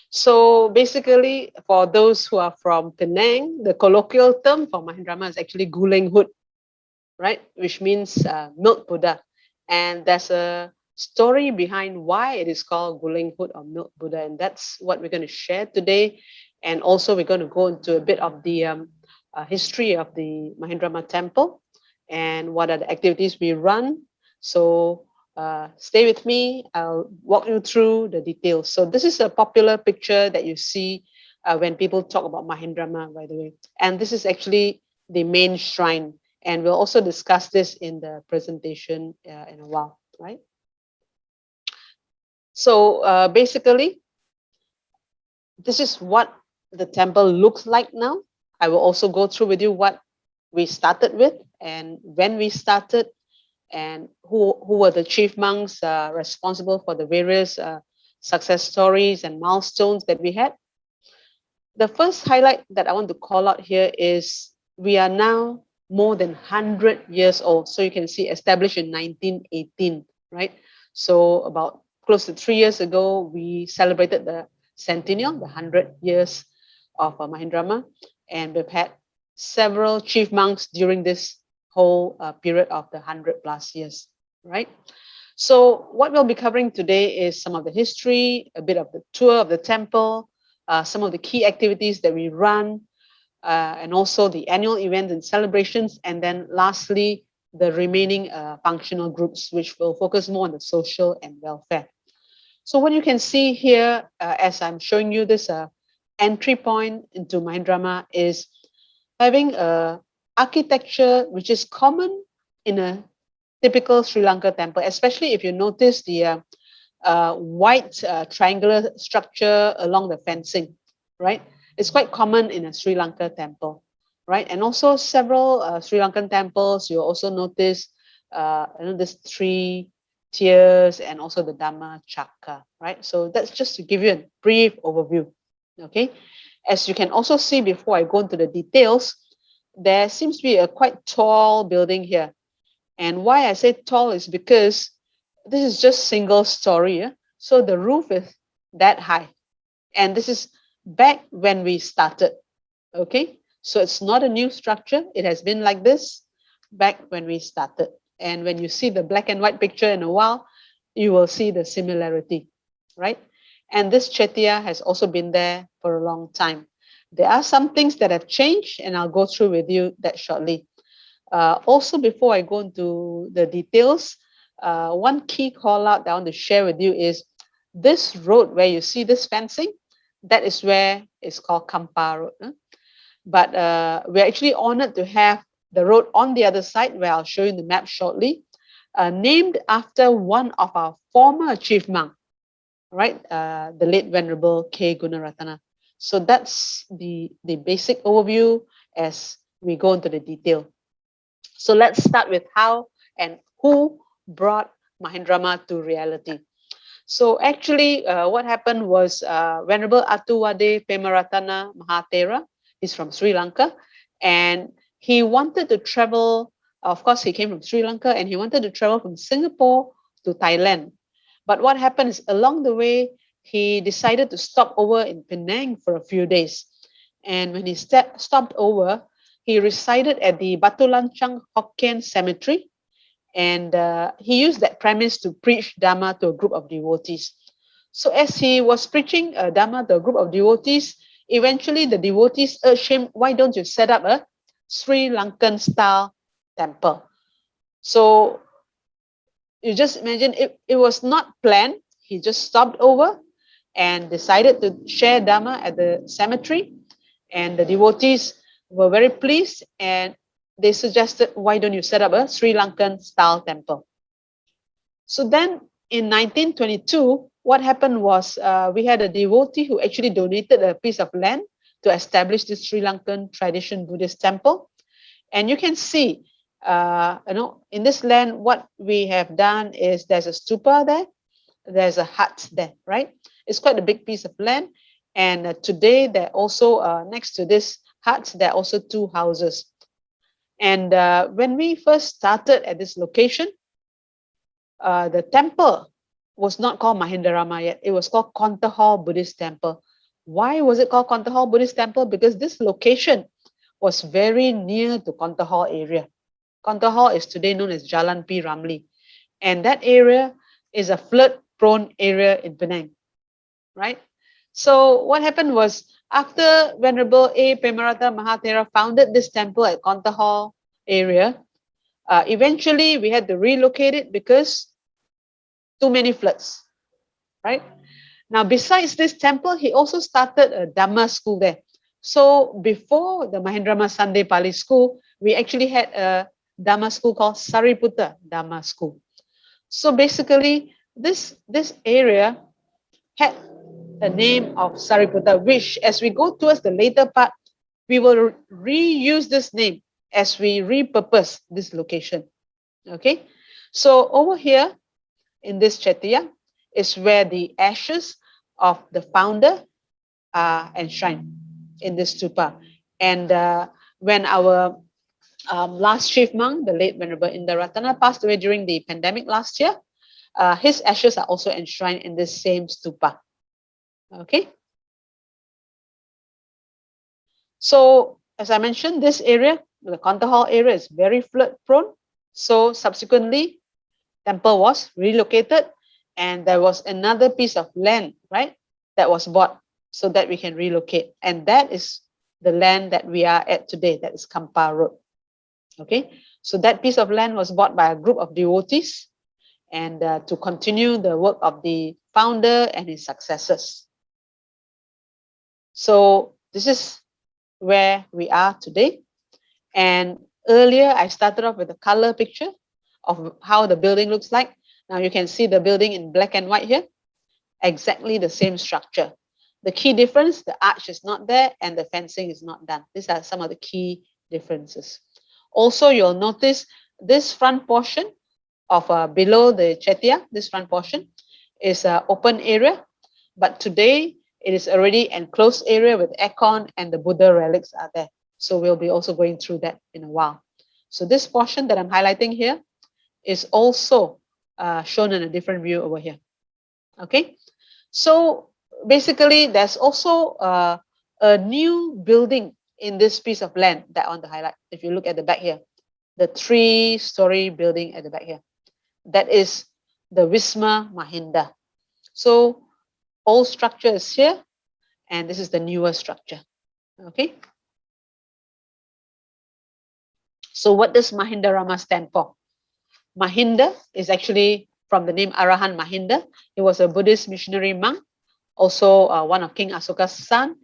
So basically, for those who are from Penang, the colloquial term for Mahindarama is actually Guleng Hut, right? Which means milk Buddha. And there's a story behind why it is called Guleng Hut or milk Buddha. And that's what we're going to share today. And also we're going to go into a bit of the history of the Mahindarama temple and what are the activities we run. So stay with me. I'll walk you through the details. So this is a popular picture that you see when people talk about Mahindarama, by the way. And this is actually the main shrine. And we'll also discuss this in the presentation in a while, right? So basically, this is what the temple looks like now. I will also go through with you what we started with and when we started and who were the chief monks responsible for the various success stories and milestones that we had. The first highlight that I want to call out here is we are now more than 100 years old. So you can see established in 1918, right? So about close to 3 years ago, we celebrated the centennial, the 100 years of Mahindarama. And we've had several chief monks during this whole period of the 100 plus years, right? So what we'll be covering today is some of the history, a bit of the tour of the temple, some of the key activities that we run, and also the annual events and celebrations. And then lastly, the remaining functional groups, which will focus more on the social and welfare. So what you can see here, as I'm showing you this entry point into Mahindarama is having a architecture which is common in a typical Sri Lanka temple, especially if you notice the white triangular structure along the fencing, right? It's quite common in a Sri Lanka temple, right? And also several Sri Lankan temples, you'll also notice this three tiers and also the Dhamma chakra, right? So that's just to give you a brief overview, okay? As you can also see before I go into the details, there seems to be a quite tall building here. And why I say tall is because this is just single story. Yeah? So the roof is that high. And this is back when we started. Okay. So it's not a new structure. It has been like this back when we started. And when you see the black and white picture in a while, you will see the similarity, right? And this Chetia has also been there for a long time. There are some things that have changed, and I'll go through with you that shortly. Also, before I go into the details, one key call out that I want to share with you is this road where you see this fencing, that is where it's called Kampa Road. But we're actually honored to have the road on the other side, where I'll show you the map shortly, named after one of our former chief monk, right? The late Venerable K. Gunaratana. So that's the basic overview as we go into the detail. So let's start with how and who brought Mahindarama to reality. So actually, what happened was Venerable Atuwade Pemaratana Mahatera, he's from Sri Lanka, and he wanted to travel. Of course, he came from Sri Lanka, and he wanted to travel from Singapore to Thailand. But what happened is along the way, he decided to stop over in Penang for a few days. And when he stopped over, he resided at the Batu Lancang Hokkien Cemetery, and he used that premise to preach Dhamma to a group of devotees. So as he was preaching Dhamma to a group of devotees, eventually the devotees urged him, why don't you set up a Sri Lankan style temple? So you just imagine it was not planned. He just stopped over and decided to share Dhamma at the cemetery. And the devotees were very pleased, and they suggested, why don't you set up a Sri Lankan style temple? So then in 1922, what happened was we had a devotee who actually donated a piece of land to establish this Sri Lankan tradition Buddhist temple. And you can see, in this land, what we have done is there's a stupa there, there's a hut there, right? It's quite a big piece of land. And today, there also, next to this hut, there are also two houses. And when we first started at this location, the temple was not called Mahindarama yet. It was called Kontahor Buddhist Temple. Why was it called Kontahall Buddhist Temple? Because this location was very near to Kontahall area. Kontahall is today known as Jalan P. Ramlee. And that area is a flood-prone area in Penang, right? So what happened was, after Venerable A. Pemarata Mahathera founded this temple at Kontahall area, eventually we had to relocate it because too many floods, right? Now, besides this temple, he also started a Dhamma school there. So before the Mahindarama Sunday Pali School, we actually had a Dhamma school called Sariputta Dhamma School. So basically, this area had the name of Sariputta, which as we go towards the later part, we will reuse this name as we repurpose this location. Okay, so over here in this Chettiya is where the ashes of the founder are enshrined in this stupa. And when our last chief monk, the late Venerable Indaratana, passed away during the pandemic last year, his ashes are also enshrined in this same stupa. Okay. So as I mentioned, this area, the Kontahall area, is very flood prone. So subsequently, temple was relocated, and there was another piece of land, right, that was bought so that we can relocate. And that is the land that we are at today, that is Kampar Road. Okay, so that piece of land was bought by a group of devotees, and to continue the work of the founder and his successors. So this is where we are today. And earlier I started off with a color picture of how the building looks like. Now you can see the building in black and white here, exactly the same structure. The key difference, the arch is not there and the fencing is not done. These are some of the key differences. Also, you'll notice this front portion of below the Chettiya, this front portion is an open area, but today it is already enclosed area with aircon, and the Buddha relics are there. So we'll be also going through that in a while. So this portion that I'm highlighting here is also shown in a different view over here. Okay, so basically there's also a new building in this piece of land that I want to highlight. If you look at the back here, the 3-story building at the back here, that is the Wisma Mahinda. So old structure is here, and this is the newer structure. Okay. So what does Mahindarama stand for? Mahinda is actually from the name Arahan Mahinda. He was a Buddhist missionary monk, also one of King Asoka's son,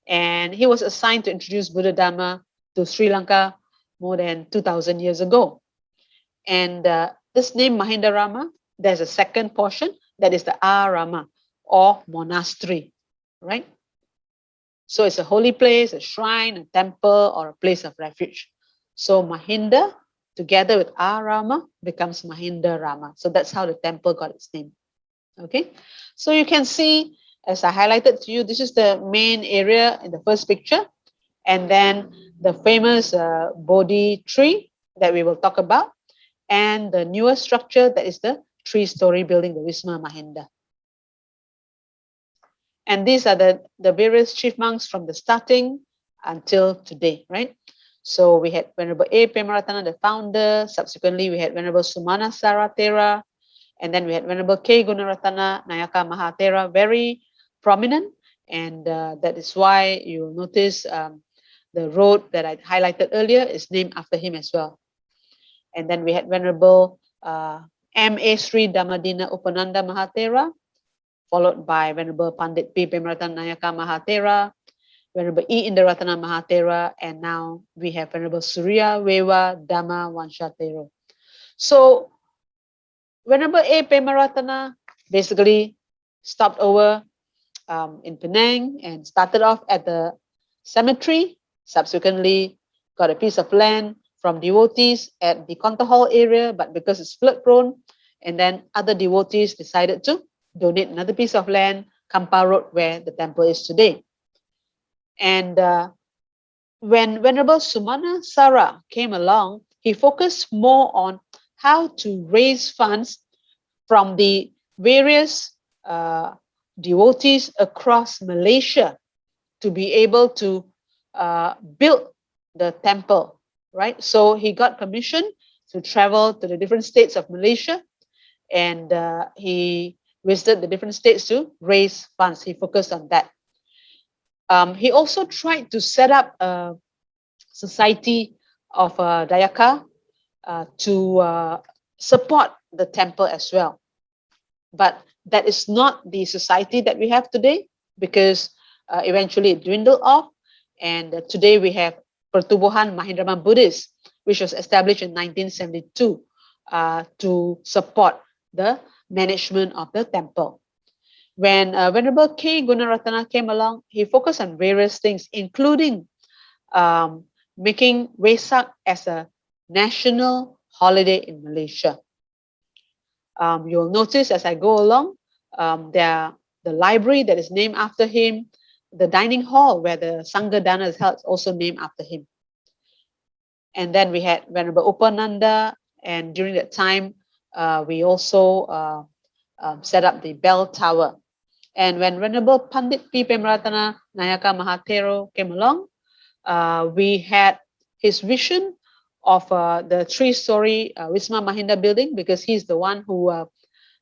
and he was assigned to introduce Buddha Dhamma to Sri Lanka more than 2,000 years ago. And this name Mahindarama, there's a second portion that is the Arama, or monastery, right? So it's a holy place, a shrine, a temple, or a place of refuge. So Mahinda together with Arama becomes Mahindarama. So that's how the temple got its name. Okay, so you can see, as I highlighted to you, this is the main area in the first picture, and then the famous Bodhi tree that we will talk about, and the newer structure that is the 3-story building, the Wisma Mahinda. And these are the various chief monks from the starting until today, right? So we had Venerable A. Pemarata, the founder. Subsequently, we had Venerable Sumana Saratera. And then we had Venerable K. Gunaratana Nayaka Mahathera, very prominent. And that is why you'll notice the road that I highlighted earlier is named after him as well. And then we had Venerable M.A. Sri Dhammadina Upananda Mahathera, followed by Venerable Pandit P. Pemarata Nayaka Mahathera, Venerable E. Indaratana Mahathera, and now we have Venerable Surya Wewa Dhamma Wanshatero. So Venerable A. Pemarata basically stopped over in Penang and started off at the cemetery, subsequently got a piece of land from devotees at the Kontahall area, but because it's flood prone, and then other devotees decided to donate another piece of land, Kampar Road, where the temple is today. And when Venerable Sumana Sara came along, he focused more on how to raise funds from the various devotees across Malaysia to be able to build the temple, right? So he got permission to travel to the different states of Malaysia, and he visited the different states to raise funds. He focused on that. He also tried to set up a society of Dayaka to support the temple as well. But that is not the society that we have today, because eventually it dwindled off. And today we have Pertubuhan Mahindarama Buddhist, which was established in 1972 to support the management of the temple. When Venerable K. Gunaratana came along, he focused on various things, including making Wesak as a national holiday in Malaysia. You'll notice as I go along, the library that is named after him, the dining hall where the Sangha Dana is held is also named after him. And then we had Venerable Upananda, and during that time, we also set up the bell tower. And when Venerable Pandit P. Pemaratana Nayaka Mahatero came along, we had his vision of the three-story Wisma Mahinda building, because he's the one who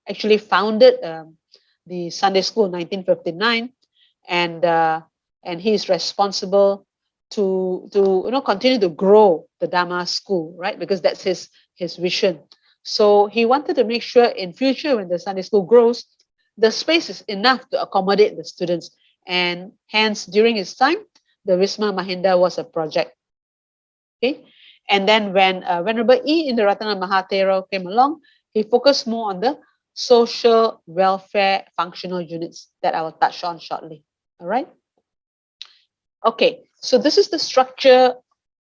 actually founded the Sunday school in 1959, and he's responsible to continue to grow the Dhamma school, right? Because that's his vision. So he wanted to make sure in future, when the Sunday school grows, the space is enough to accommodate the students, and hence during his time, the Wisma Mahinda was a project. Okay, and then when Venerable E. Indaratana Mahatero came along, he focused more on the social welfare functional units that I will touch on shortly. All right. Okay, so this is the structure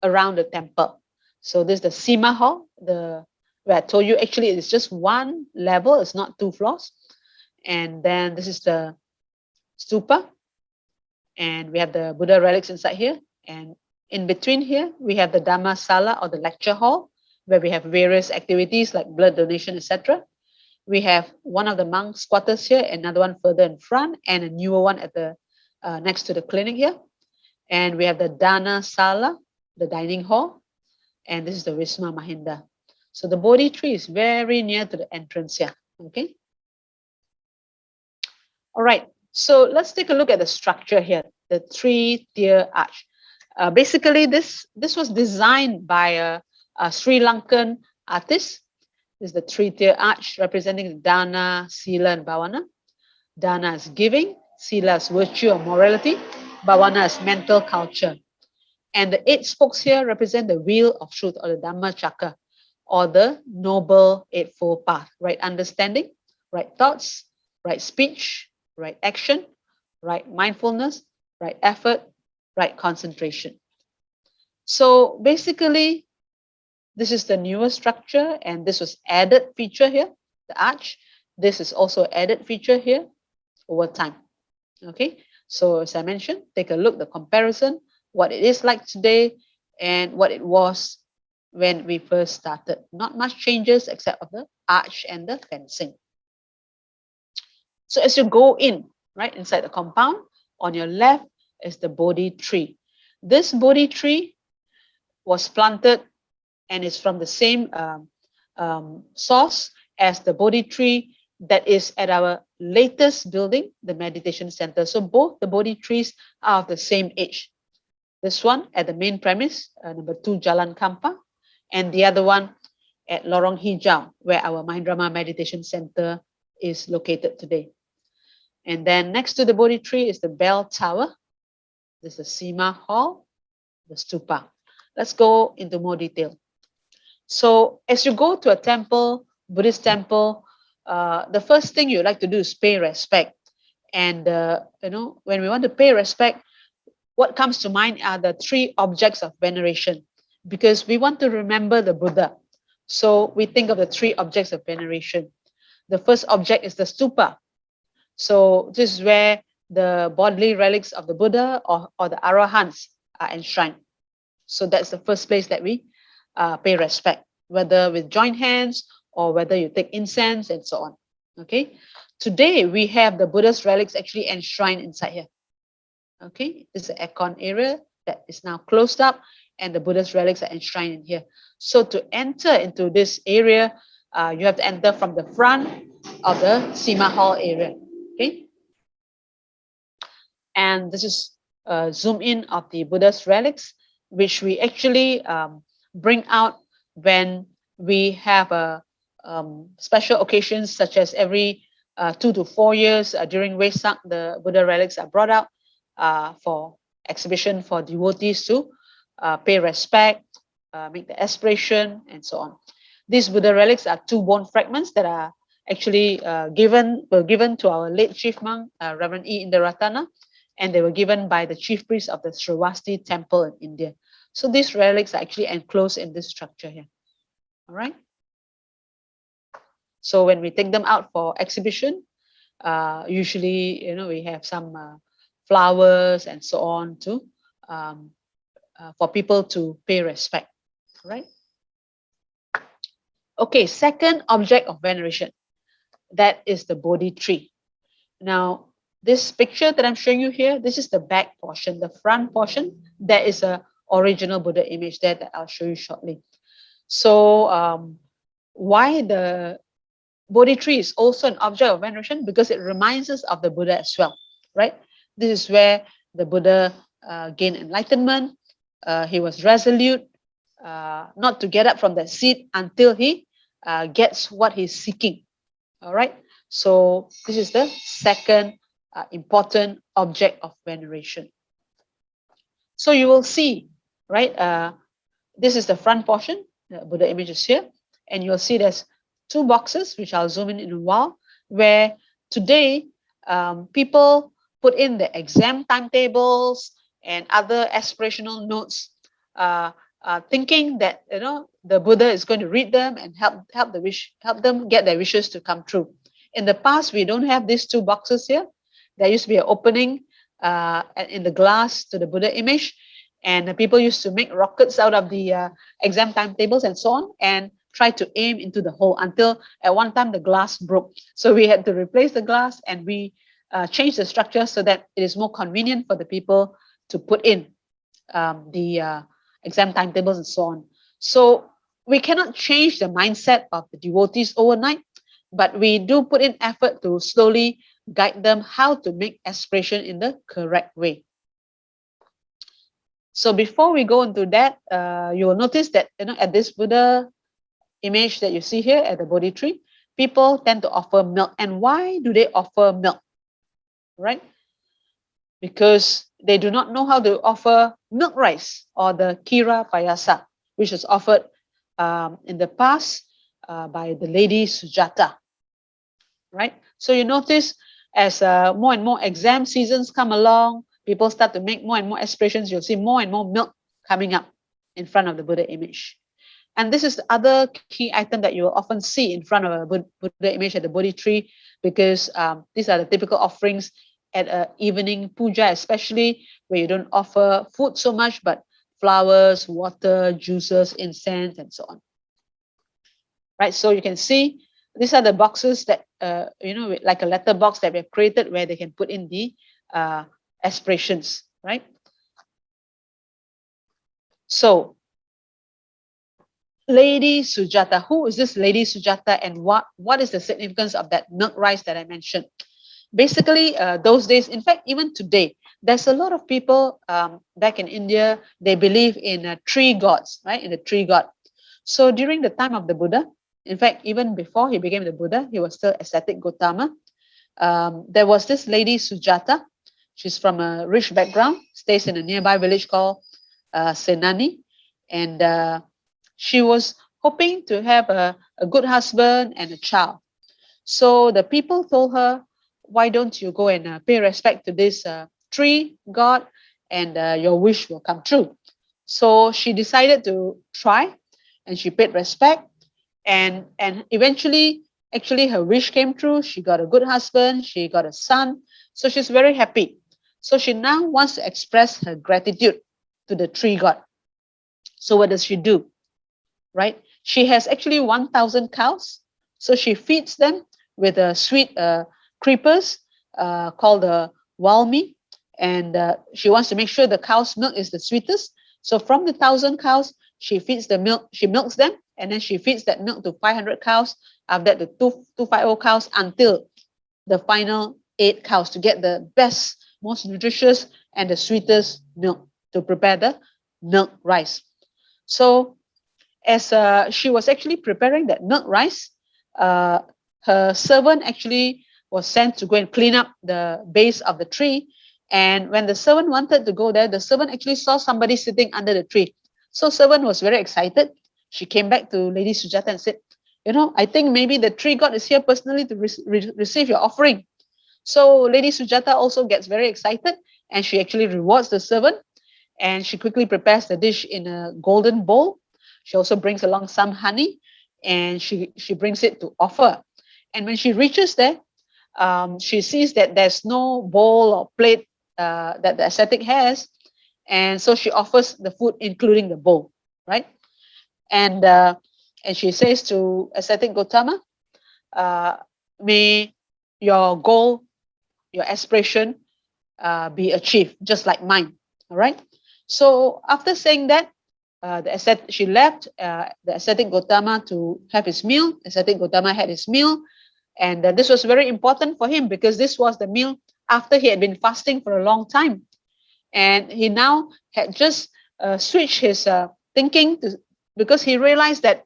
around the temple. So this is the Sima Hall, where I told you actually it's just one level, it's not 2 floors. And then this is the stupa, and we have the Buddha relics inside here. And in between here, we have the Dhamma Sala, or the lecture hall, where we have various activities like blood donation, etc. We have one of the monks' quarters here, another one further in front, and a newer one at the next to the clinic here. And we have the Dana Sala, the dining hall, and this is the Wisma Mahinda. So the Bodhi tree is very near to the entrance here. Okay. All right. So let's take a look at the structure here, the 3-tier arch. Basically, this was designed by a Sri Lankan artist. This is the 3-tier arch representing the Dana, Sila, and Bhavana. Dana is giving, Sila is virtue or morality, Bhavana is mental culture. And the 8 spokes here represent the wheel of truth, or the Dhamma Chakra, or the noble eightfold path. Right understanding, right thoughts, right speech, right action, right mindfulness, right effort, right concentration. So basically, this is the newer structure, and this was added feature here, the arch. This is also added feature here over time. Okay, so as I mentioned, take a look, the comparison, what it is like today and what it was when we first started. Not much changes except of the arch and the fencing. So as you go in, right, inside the compound, on your left is the Bodhi tree. This Bodhi tree was planted and is from the same source as the Bodhi tree that is at our latest building, the meditation center. So both the Bodhi trees are of the same age. This one at the main premise, number 2 Jalan Kampa, and the other one at Lorong Hijau, where our Mahindarama Meditation Center is located today. And then next to the Bodhi tree is the bell tower. This is the Sima Hall, the stupa. Let's go into more detail. So as you go to a temple, Buddhist temple, the first thing you like to do is pay respect. And when we want to pay respect, what comes to mind are the 3 objects of veneration, because we want to remember the Buddha. So we think of the 3 objects of veneration. The first object is the stupa. So this is where the bodily relics of the Buddha or the Arahants are enshrined. So that's the first place that we pay respect, whether with joint hands or whether you take incense and so on. Okay. Today we have the Buddha's relics actually enshrined inside here. Okay, this is the aircon area that is now closed up, and the Buddha's relics are enshrined in here. So to enter into this area, you have to enter from the front of the Sima Hall area. Okay, and this is a zoom in of the Buddha's relics, which we actually bring out when we have a special occasions, such as every 2 to 4 years during Vesak, the Buddha relics are brought out for exhibition for devotees to pay respect, make the aspiration, and so on. These Buddha relics are 2 bone fragments that are actually were given to our late chief monk, Reverend E. Indaratana, and they were given by the chief priest of the Sravasti temple in India. So these relics are actually enclosed in this structure here. All right. So when we take them out for exhibition, usually, we have some flowers and so on to for people to pay respect. Right. Okay. Second object of veneration, that is the Bodhi tree. Now, this picture that I'm showing you here, this is the back portion, the front portion. There is a original Buddha image there that I'll show you shortly. So why the Bodhi tree is also an object of veneration? Because it reminds us of the Buddha as well, right? This is where the Buddha gained enlightenment. He was resolute not to get up from that seat until he gets what he's seeking. All right. So this is the second important object of veneration. So you will see, right? This is the front portion. The Buddha image is here, and you'll see there's 2 boxes, which I'll zoom in a while, where today people put in the exam timetables and other aspirational notes, thinking that the Buddha is going to read them and help them get their wishes to come true. In the past, we don't have these 2 boxes here. There used to be an opening in the glass to the Buddha image, and people used to make rockets out of the exam timetables and so on, and try to aim into the hole until at one time the glass broke. So we had to replace the glass, and we changed the structure so that it is more convenient for the people to put in the exam timetables and so on. So we cannot change the mindset of the devotees overnight, but we do put in effort to slowly guide them how to make aspiration in the correct way. So before we go into that, you will notice that at this Buddha image that you see here at the Bodhi tree, people tend to offer milk. And why do they offer milk? Right? Because they do not know how to offer milk rice or the kira payasa, which was offered in the past by the lady Sujata. Right? So you notice as more and more exam seasons come along, people start to make more and more aspirations. You'll see more and more milk coming up in front of the Buddha image. And this is the other key item that you will often see in front of a Buddha image at the Bodhi tree, because these are the typical offerings at an evening puja, especially where you don't offer food so much, but flowers, water, juices, incense, and so on. Right, so you can see these are the boxes that, like a letter box that we have created where they can put in the aspirations, right? So, Lady Sujata, who is this Lady Sujata, and what is the significance of that milk rice that I mentioned? Basically, those days, in fact, even today, there's a lot of people back in India, they believe in tree gods, right? In the tree god. So during the time of the Buddha, in fact, even before he became the Buddha, he was still ascetic Gautama. There was this lady Sujata. She's from a rich background, stays in a nearby village called Senani, and she was hoping to have a good husband and a child. So the people told her, why don't you go and pay respect to this tree god, and your wish will come true. So she decided to try, and she paid respect, and eventually, actually, her wish came true. She got a good husband, she got a son, so she's very happy. So she now wants to express her gratitude to the tree god. So what does she do? Right? She has actually 1,000 cows. So she feeds them with a sweet creepers called the walmi. and she wants to make sure the cow's milk is the sweetest. So from the 1,000 cows, she feeds the milk, she milks them, and then she feeds that milk to 500 cows, after that to 250 cows, until the final 8 cows, to get the best, most nutritious, and the sweetest milk to prepare the milk rice. So as she was actually preparing that milk rice, her servant actually was sent to go and clean up the base of the tree. And when the servant wanted to go there, the servant actually saw somebody sitting under the tree. So servant was very excited. She came back to Lady Sujata and said, I think maybe the tree god is here personally to receive your offering. So Lady Sujata also gets very excited, and she actually rewards the servant, and she quickly prepares the dish in a golden bowl. She also brings along some honey, and she brings it to offer. And when she reaches there, she sees that there's no bowl or plate that the ascetic has, and so she offers the food, including the bowl, right? And she says to ascetic Gautama, may your goal, your aspiration be achieved, just like mine. All right. So after saying that, she left the ascetic Gautama to have his meal. Ascetic Gautama had his meal, and this was very important for him, because this was the meal after he had been fasting for a long time, and he now had just switched his thinking to, because he realized that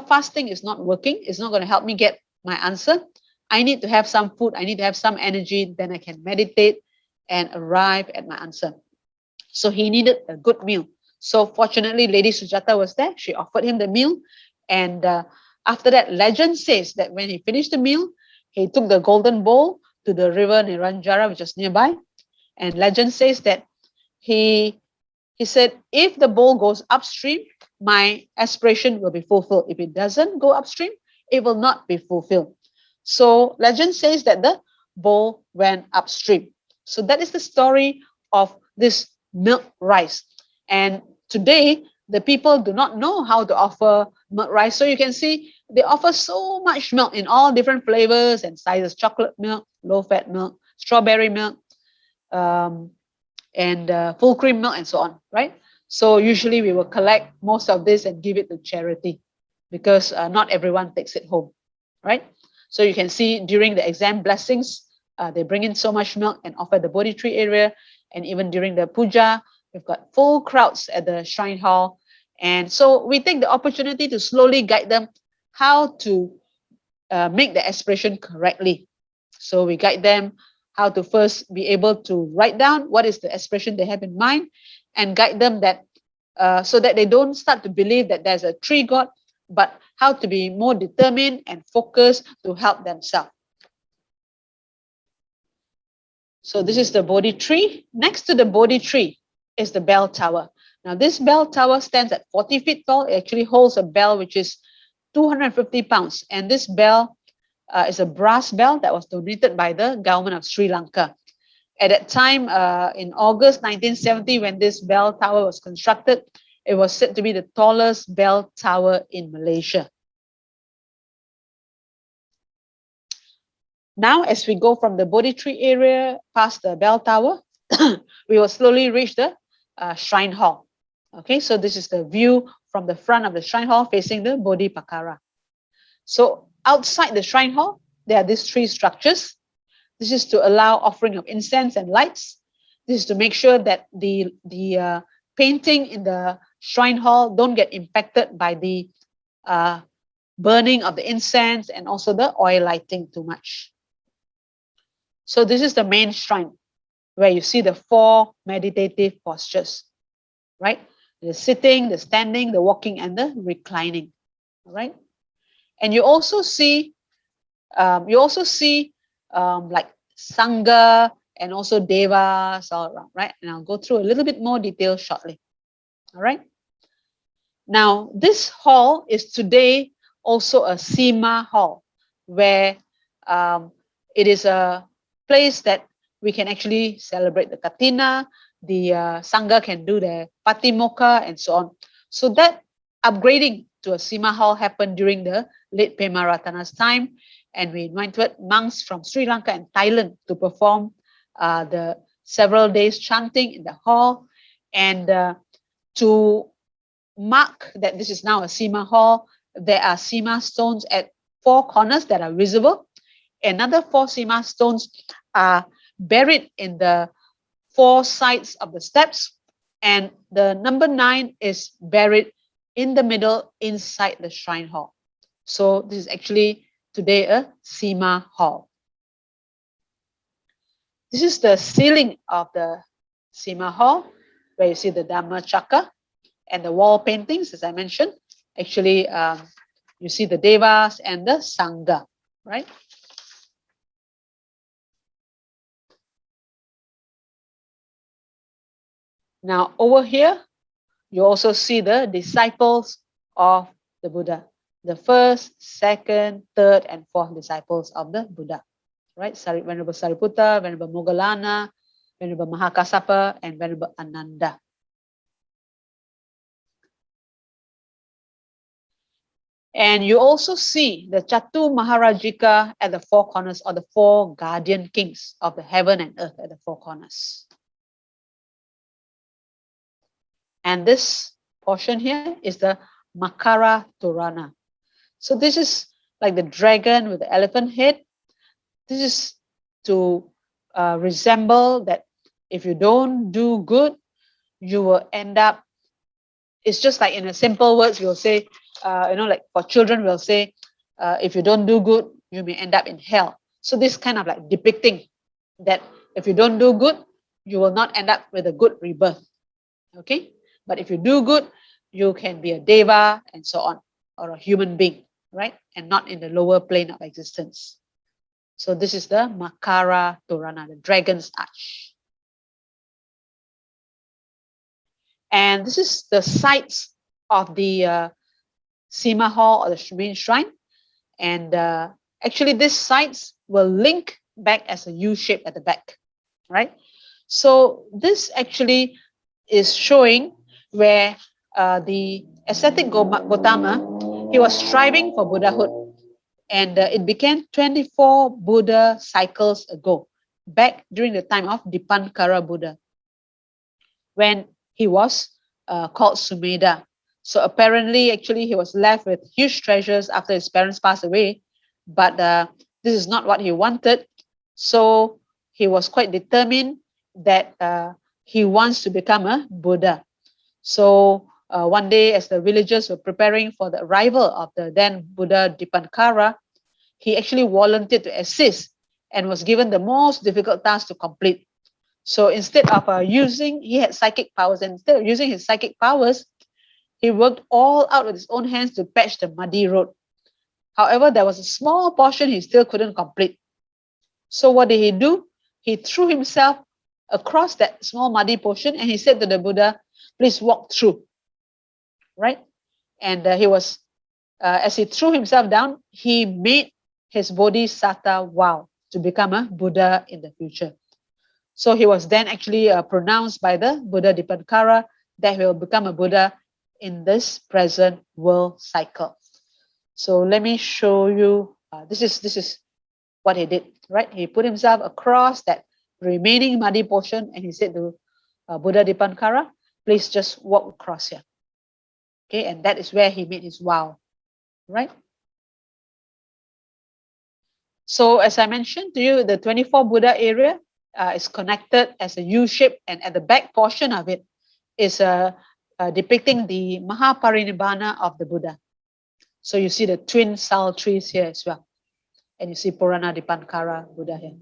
fasting is not working. It's not going to help me get my answer. I need to have some food. I need to have some energy. Then I can meditate and arrive at my answer. So he needed a good meal. So fortunately, Lady Sujata was there. She offered him the meal. And after that, legend says that when he finished the meal, he took the golden bowl to the river Niranjara, which is nearby. And legend says that he said, if the bowl goes upstream, my aspiration will be fulfilled. If it doesn't go upstream, it will not be fulfilled. So legend says that the bowl went upstream. So that is the story of this milk rice. And today, the people do not know how to offer milk rice. So you can see they offer so much milk in all different flavors and sizes: chocolate milk, low-fat milk, strawberry milk, and full cream milk, and so on, right? So usually we will collect most of this and give it to charity, because not everyone takes it home, right? So you can see during the exam blessings, they bring in so much milk and offer the Bodhi tree area. And even during the puja, we've got full crowds at the shrine hall. And so we take the opportunity to slowly guide them how to make the aspiration correctly. So we guide them how to first be able to write down what is the aspiration they have in mind, and guide them that so that they don't start to believe that there's a tree god, but how to be more determined and focused to help themselves. So this is the Bodhi tree. Next to the Bodhi tree is the bell tower. Now this bell tower stands at 40 feet tall. It actually holds a bell which is 250 pounds. And this bell is a brass bell that was donated by the government of Sri Lanka. At that time, in August 1970, when this bell tower was constructed, it was said to be the tallest bell tower in Malaysia. Now, as we go from the Bodhi tree area past the bell tower, we will slowly reach the shrine hall. Okay, so this is the view from the front of the shrine hall facing the Bodhi Pakara. So outside the shrine hall, there are these 3 structures. This is to allow offering of incense and lights. This is to make sure that the painting in the shrine hall don't get impacted by the burning of the incense and also the oil lighting too much. So this is the main shrine where you see the 4 meditative postures, right? The sitting, the standing, the walking, and the reclining, all right? And you also see like Sangha and also Devas all around, right? And I'll go through a little bit more detail shortly. All right. Now, this hall is today also a Sima hall, where it is a place that we can actually celebrate the Katina, the Sangha can do the Patimokkha and so on. So that upgrading to a Sima hall happened during the late Pema Ratana's time, and we invited monks from Sri Lanka and Thailand to perform the several days chanting in the hall. And to mark that this is now a Sima hall, there are Sima stones at 4 corners that are visible. Another 4 Sima stones are buried in the 4 sides of the steps, and the number 9 is buried in the middle inside the shrine hall. So this is actually today a Sima hall. This is the ceiling of the Sima hall, where you see the Dhamma chakra and the wall paintings, as I mentioned. Actually, you see the devas and the sangha, right? Now over here, you also see the disciples of the Buddha, the first, second, third, and fourth disciples of the Buddha, right? Venerable Sariputta, Venerable Moggallana, Venerable Mahakassapa, and Venerable Ananda. And you also see the Chatu Maharajika at the 4 corners, or the 4 guardian kings of the heaven and earth at the 4 corners. And this portion here is the Makara Torana. So this is like the dragon with the elephant head. This is to resemble that if you don't do good, you will end up, it's just like in a simple words, we'll say, like for children, we'll say, if you don't do good, you may end up in hell. So this kind of like depicting that if you don't do good, you will not end up with a good rebirth. Okay? But if you do good, you can be a deva and so on, or a human being, right? And not in the lower plane of existence. So this is the Makara Torana, the dragon's arch. And this is the sides of the Sima hall, or the main shrine. And actually these sides will link back as a U shape at the back, right? So this actually is showing where the ascetic Gautama, he was striving for Buddhahood, and it began 24 Buddha cycles ago, back during the time of Dipankara Buddha, when he was called Sumedha. So apparently, actually, he was left with huge treasures after his parents passed away, but this is not what he wanted. So he was quite determined that he wants to become a Buddha. So one day, as the villagers were preparing for the arrival of the then Buddha Dipankara, he actually volunteered to assist and was given the most difficult task to complete. So instead of he had psychic powers, and instead of using his psychic powers, he worked all out with his own hands to patch the muddy road. However, there was a small portion he still couldn't complete. So what did he do? He threw himself across that small muddy portion, and he said to the Buddha, please walk through, right? And as he threw himself down, he made his bodhisattva vow to become a Buddha in the future. So he was then actually pronounced by the Buddha Dipankara that he will become a Buddha in this present world cycle. So let me show you, this is what he did, right? He put himself across that remaining muddy portion, and he said to Buddha Dipankara, please just walk across here. Okay, and that is where he made his vow, right? So as I mentioned to you, the 24 Buddha area is connected as a U shape, and at the back portion of it is depicting the Mahaparinibbana of the Buddha. So you see the twin sal trees here as well. And you see Purana Dipankara Buddha here.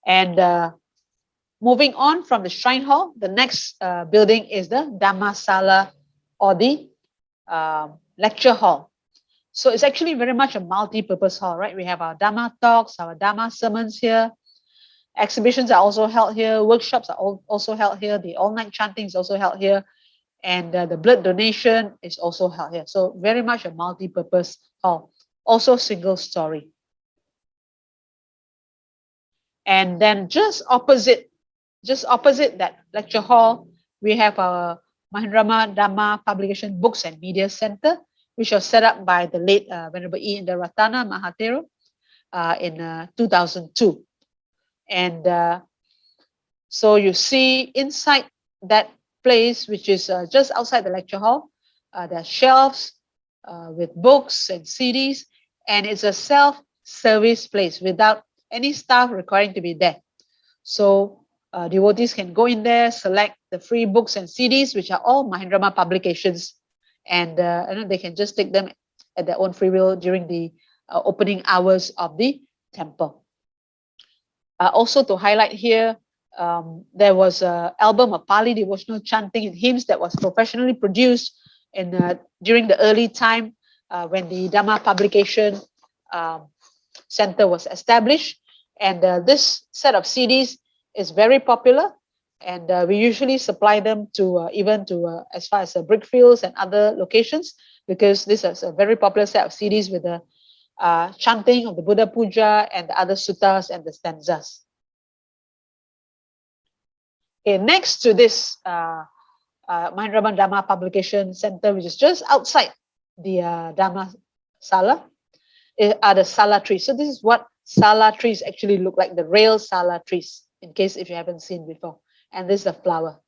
And moving on from the shrine hall, the next building is the Dhammasala, or the lecture hall. So it's actually very much a multi-purpose hall, right? We have our Dhamma talks, our Dhamma sermons here. Exhibitions are also held here. Workshops are also held here. The all-night chanting is also held here. And the blood donation is also held here. So very much a multi-purpose hall. Also single story. And then just opposite that lecture hall, we have our Mahindarama Dhamma Publication Books and Media Center, which was set up by the late Venerable E. Indaratana Mahathero. in 2002. And so you see inside that place, which is just outside the lecture hall, there are shelves with books and CDs, and it's a self-service place without any staff requiring to be there. So devotees can go in there, select the free books and CDs, which are all Mahindarama publications, and they can just take them at their own free will during the opening hours of the temple. Also to highlight here, there was an album of Pali devotional chanting and hymns that was professionally produced during the early time when the Dhamma publication center was established. And this set of CDs is very popular, and we usually supply them to even to as far as Brickfields and other locations, because this is a very popular set of CDs with the chanting of the Buddha Puja and the other suttas and the stanzas. Okay, next to this Mahindarama Dhamma Publication Center, which is just outside the Dhamma Sala, are the Sala trees. So this is what Sala trees actually look like, the real Sala trees, in case if you haven't seen before. And this is the flower.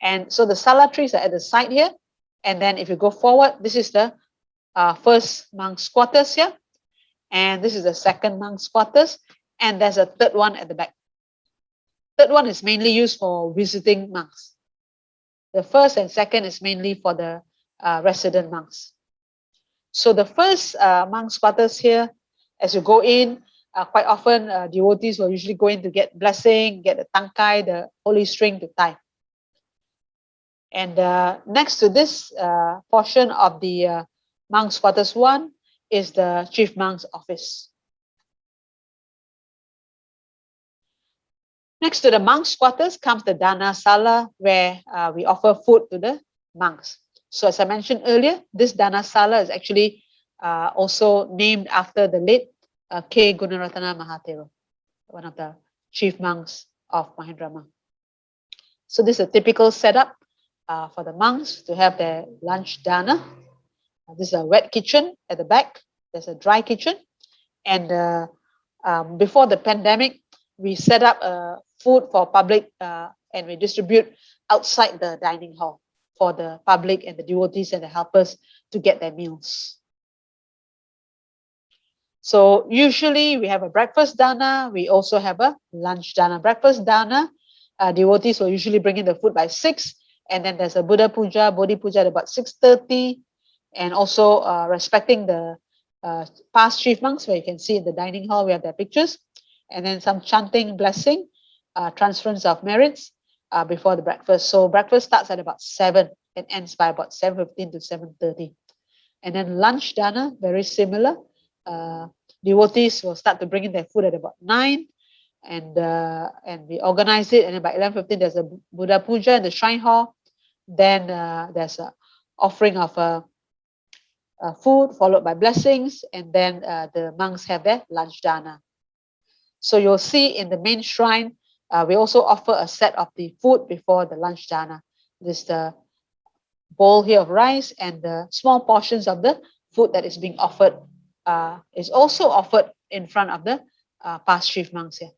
And so the Sala trees are at the side here. And then if you go forward, this is the first monk's quarters here. And this is the second monk's quarters. And there's a third one at the back. Third one is mainly used for visiting monks. The first and second is mainly for the resident monks. So the first monk's quarters here, as you go in, quite often devotees will usually go in to get blessing, get the tangkai, the holy string to tie. And next to this portion of the monk's quarters one is the chief monk's office. Next to the monk's quarters comes the Dana Sala, where we offer food to the monks. So as I mentioned earlier, this Dana Sala is actually also named after the late K. Gunaratana Mahathera, one of the chief monks of Mahindarama. So this is a typical setup for the monks to have their lunch dana. This is a wet kitchen at the back. There's a dry kitchen. And before the pandemic, we set up food for public and we distribute outside the dining hall for the public and the devotees and the helpers to get their meals. So usually we have a breakfast dana. We also have a lunch dana. Breakfast dana, devotees will usually bring in the food by 6. And then there's a Buddha Puja, Bodhi Puja at about 6:30. And also respecting the past chief monks, where you can see in the dining hall, we have their pictures. And then some chanting, blessing, transference of merits before the breakfast. So breakfast starts at about 7 and ends by about 7:15 to 7:30. And then lunch dana, very similar. Devotees will start to bring in their food at about 9. And we organize it. And then by 11:15, there's a Buddha Puja in the shrine hall. Then there's a offering of food followed by blessings. And then the monks have their lunch dana. So you'll see in the main shrine, we also offer a set of the food before the lunch dana. This is the bowl here of rice, and the small portions of the food that is being offered is also offered in front of the past chief monks here.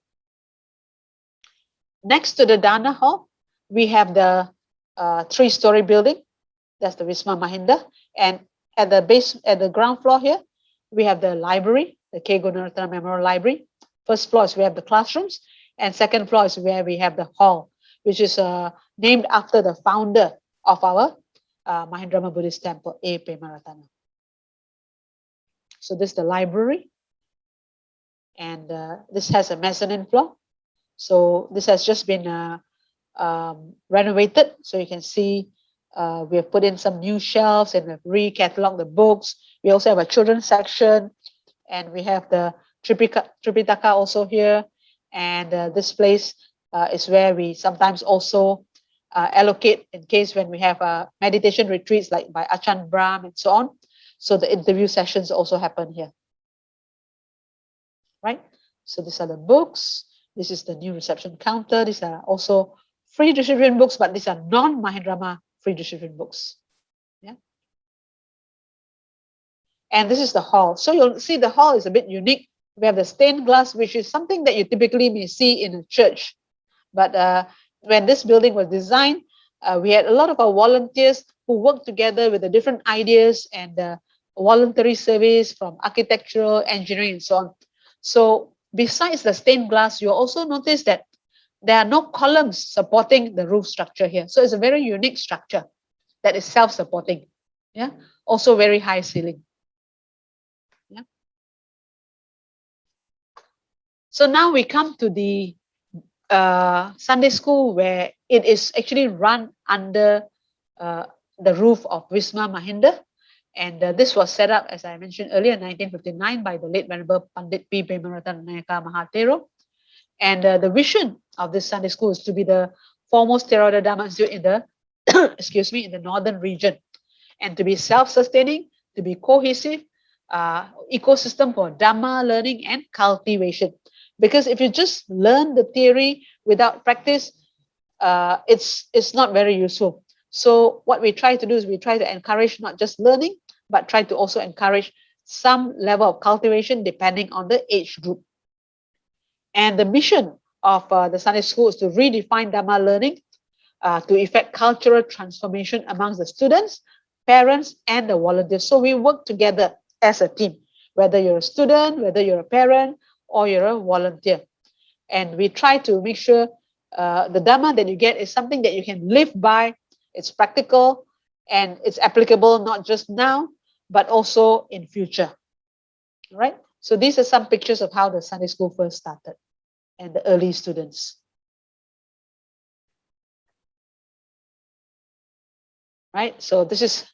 Next to the Dana Hall, we have the 3-story building. That's the Wisma Mahinda. And at the base, at the ground floor here, we have the library, the K. Gunaratana Memorial Library. First floor is we have the classrooms, and second floor is where we have the hall, which is named after the founder of our Mahindarama Buddhist Temple, A. Premaratana. So this is the library, and this has a mezzanine floor. So this has just been renovated. So you can see we have put in some new shelves and we've re-cataloged the books. We also have a children's section, and we have the Tripitaka also here. And this place is where we sometimes also allocate in case when we have meditation retreats like by Achan Brahm and so on. So the interview sessions also happen here. Right? So these are the books. This is the new reception counter. These are also free distribution books, but these are non-Mahindarama free distribution books. Yeah. And this is the hall. So you'll see the hall is a bit unique. We have the stained glass, which is something that you typically may see in a church. But when this building was designed, we had a lot of our volunteers who worked together with the different ideas and voluntary service from architectural, engineering, and so on. So besides the stained glass, you'll also notice that there are no columns supporting the roof structure here. So it's a very unique structure that is self-supporting. Yeah, also very high ceiling. Yeah. So now we come to the Sunday school where it is actually run under the roof of Wisma Mahinda. And this was set up, as I mentioned earlier, in 1959 by the late Venerable Pandit P. Premaratan Nayaka Mahatero. And the vision of this Sunday school is to be the foremost Theravada Dhamma institute in the, excuse me, in the northern region, and to be self-sustaining, to be cohesive, ecosystem for Dhamma learning and cultivation. Because if you just learn the theory without practice, it's not very useful. So what we try to do is we try to encourage not just learning, but try to also encourage some level of cultivation depending on the age group. And the mission of the Sunday school is to redefine Dhamma learning, to effect cultural transformation amongst the students, parents, and the volunteers. So we work together as a team, whether you're a student, whether you're a parent, or you're a volunteer. And we try to make sure the Dhamma that you get is something that you can live by, it's practical, and it's applicable not just now, but also in future. All right? So these are some pictures of how the Sunday school first started and the early students. Right? So this is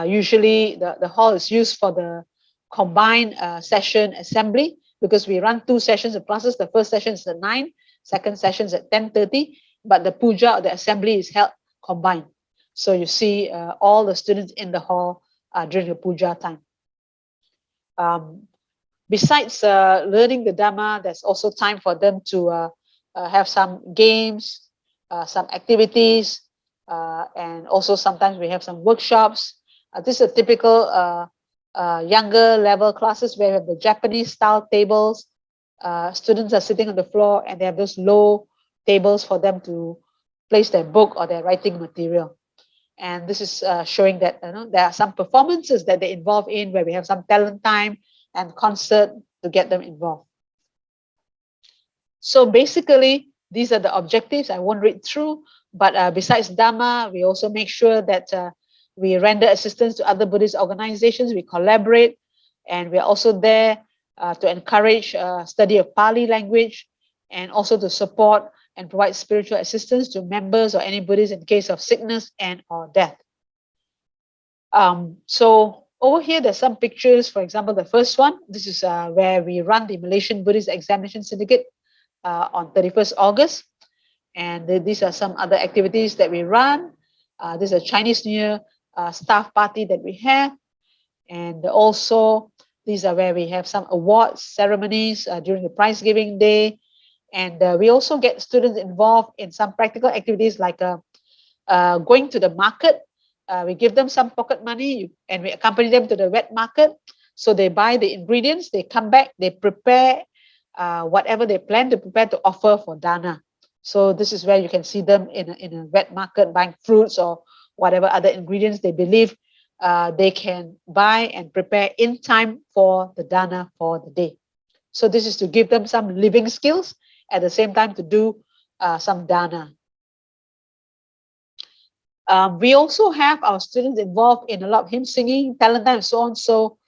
usually the hall is used for the combined session assembly, because we run 2 sessions of classes. The first session is at 9, second session is at 10:30, but the puja or the assembly is held combined. So you see all the students in the hall during the puja time. Besides learning the Dhamma, there's also time for them to have some games, some activities, and also sometimes we have some workshops. This is a typical younger level classes where we have the Japanese style tables. Students are sitting on the floor and they have those low tables for them to place their book or their writing material. And this is showing that there are some performances that they involve in where we have some talent time and concert to get them involved. So basically, these are the objectives. I won't read through, but besides Dhamma, we also make sure that we render assistance to other Buddhist organizations, we collaborate, and we're also there to encourage study of Pali language, and also to support and provide spiritual assistance to members or any Buddhists in case of sickness and or death. So over here, there's some pictures. For example, the first one, this is where we run the Malaysian Buddhist Examination Syndicate on 31st August. And these are some other activities that we run. This is a Chinese New Year staff party that we have. And also, these are where we have some awards ceremonies during the prize giving day. And we also get students involved in some practical activities like going to the market. We give them some pocket money and we accompany them to the wet market. So they buy the ingredients, they come back, they prepare whatever they plan to prepare to offer for Dana. So this is where you can see them in a wet market buying fruits or whatever other ingredients they believe they can buy and prepare in time for the Dana for the day. So this is to give them some living skills at the same time to do some Dana. We also have our students involved in a lot of hymn singing, talent time, and so on. So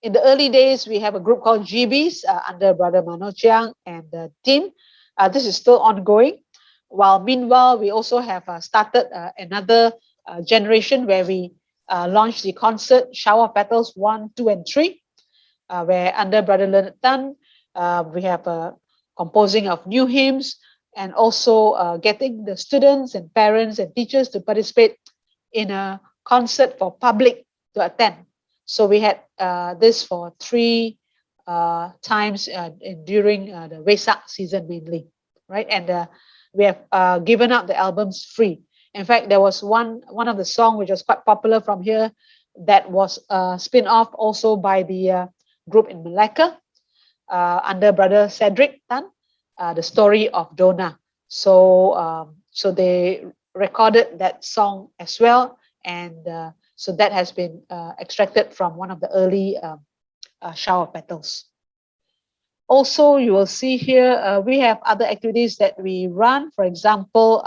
in the early days, we have a group called GBs under Brother Mano Chiang and the team. This is still ongoing. While meanwhile, we also have started another generation where we launched the concert Shower Petals 1, 2, and 3, where under Brother Leonard Tan, we have composing of new hymns, and also getting the students and parents and teachers to participate in a concert for public to attend. So we had this for 3 times during the Vesak season mainly, right? And we have given out the albums free. In fact, there was one of the songs which was quite popular from here, that was spin-off also by the group in Malacca under Brother Cedric Tan, the story of Donna. So they recorded that song as well, and so that has been extracted from one of the early shower petals. Also, you will see here we have other activities that we run. For example,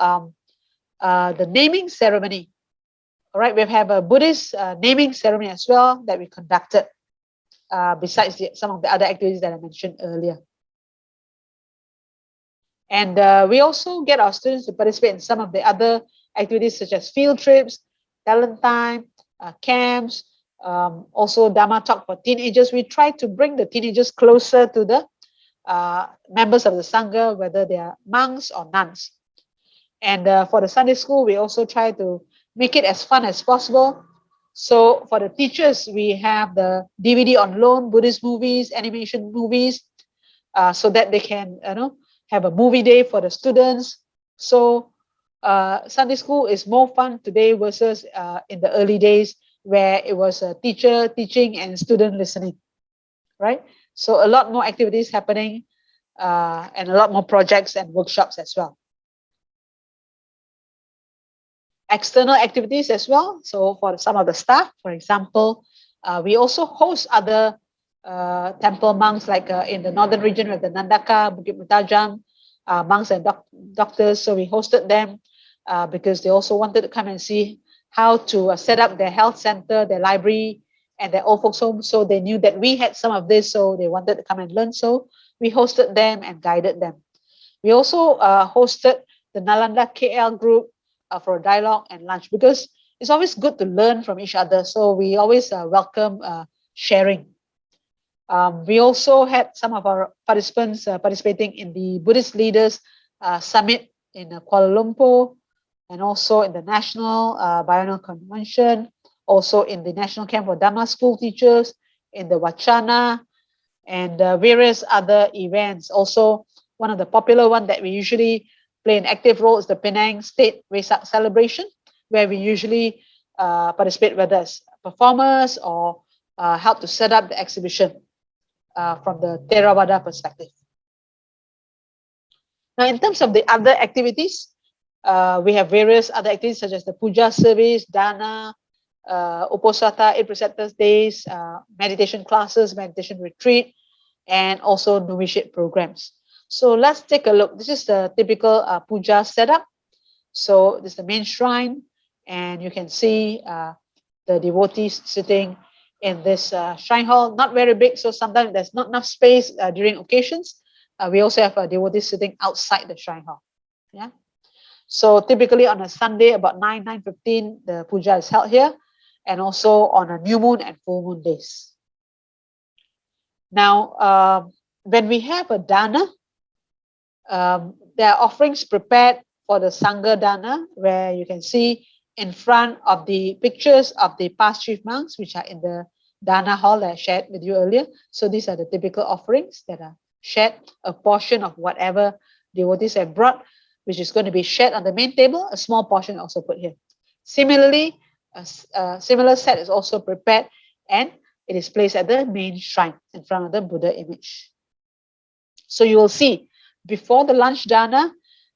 the naming ceremony. All right, we have a Buddhist naming ceremony as well that we conducted, besides some of the other activities that I mentioned earlier. And we also get our students to participate in some of the other activities such as field trips, talent time, camps, also Dhamma talk for teenagers. We try to bring the teenagers closer to the members of the Sangha, whether they are monks or nuns. And for the Sunday school, we also try to make it as fun as possible. So for the teachers, we have the DVD on loan, Buddhist movies, animation movies, so that they can, have a movie day for the students. So Sunday school is more fun today versus in the early days where it was a teacher teaching and student listening, right? So a lot more activities happening and a lot more projects and workshops as well. External activities as well. So for some of the staff, for example, we also host other temple monks, like in the northern region with the Nandaka, Bukit Mutajam, monks and doctors. So we hosted them because they also wanted to come and see how to set up their health center, their library, and their old folks home. So they knew that we had some of this, so they wanted to come and learn. So we hosted them and guided them. We also hosted the Nalanda KL group for a dialogue and lunch, because it's always good to learn from each other. So we always welcome sharing. We also had some of our participants participating in the Buddhist Leaders Summit in Kuala Lumpur, and also in the National Biennial Convention, also in the National Camp for Dhamma School Teachers, in the Wachana, and various other events. Also, one of the popular one that we usually play an active role is the Penang State Wesak celebration, where we usually participate, whether as performers or help to set up the exhibition from the Theravada perspective. Now, in terms of the other activities, we have various other activities such as the puja service, dana, uposatha, 8 preceptors days, meditation classes, meditation retreat, and also novitiate programs. So let's take a look. This is the typical puja setup. So this is the main shrine, and you can see the devotees sitting in this shrine hall. Not very big, so sometimes there's not enough space during occasions. We also have devotees sitting outside the shrine hall. Yeah. So typically on a Sunday about 9:15, the puja is held here, and also on a new moon and full moon days. Now, when we have a dana, there are offerings prepared for the Sangha dana, where you can see in front of the pictures of the past chief monks, which are in the dana hall that I shared with you earlier. So these are the typical offerings that are shared, a portion of whatever devotees have brought, which is going to be shared on the main table. A small portion also put here. Similarly, a similar set is also prepared, and it is placed at the main shrine in front of the Buddha image. So you will see before the lunch dana,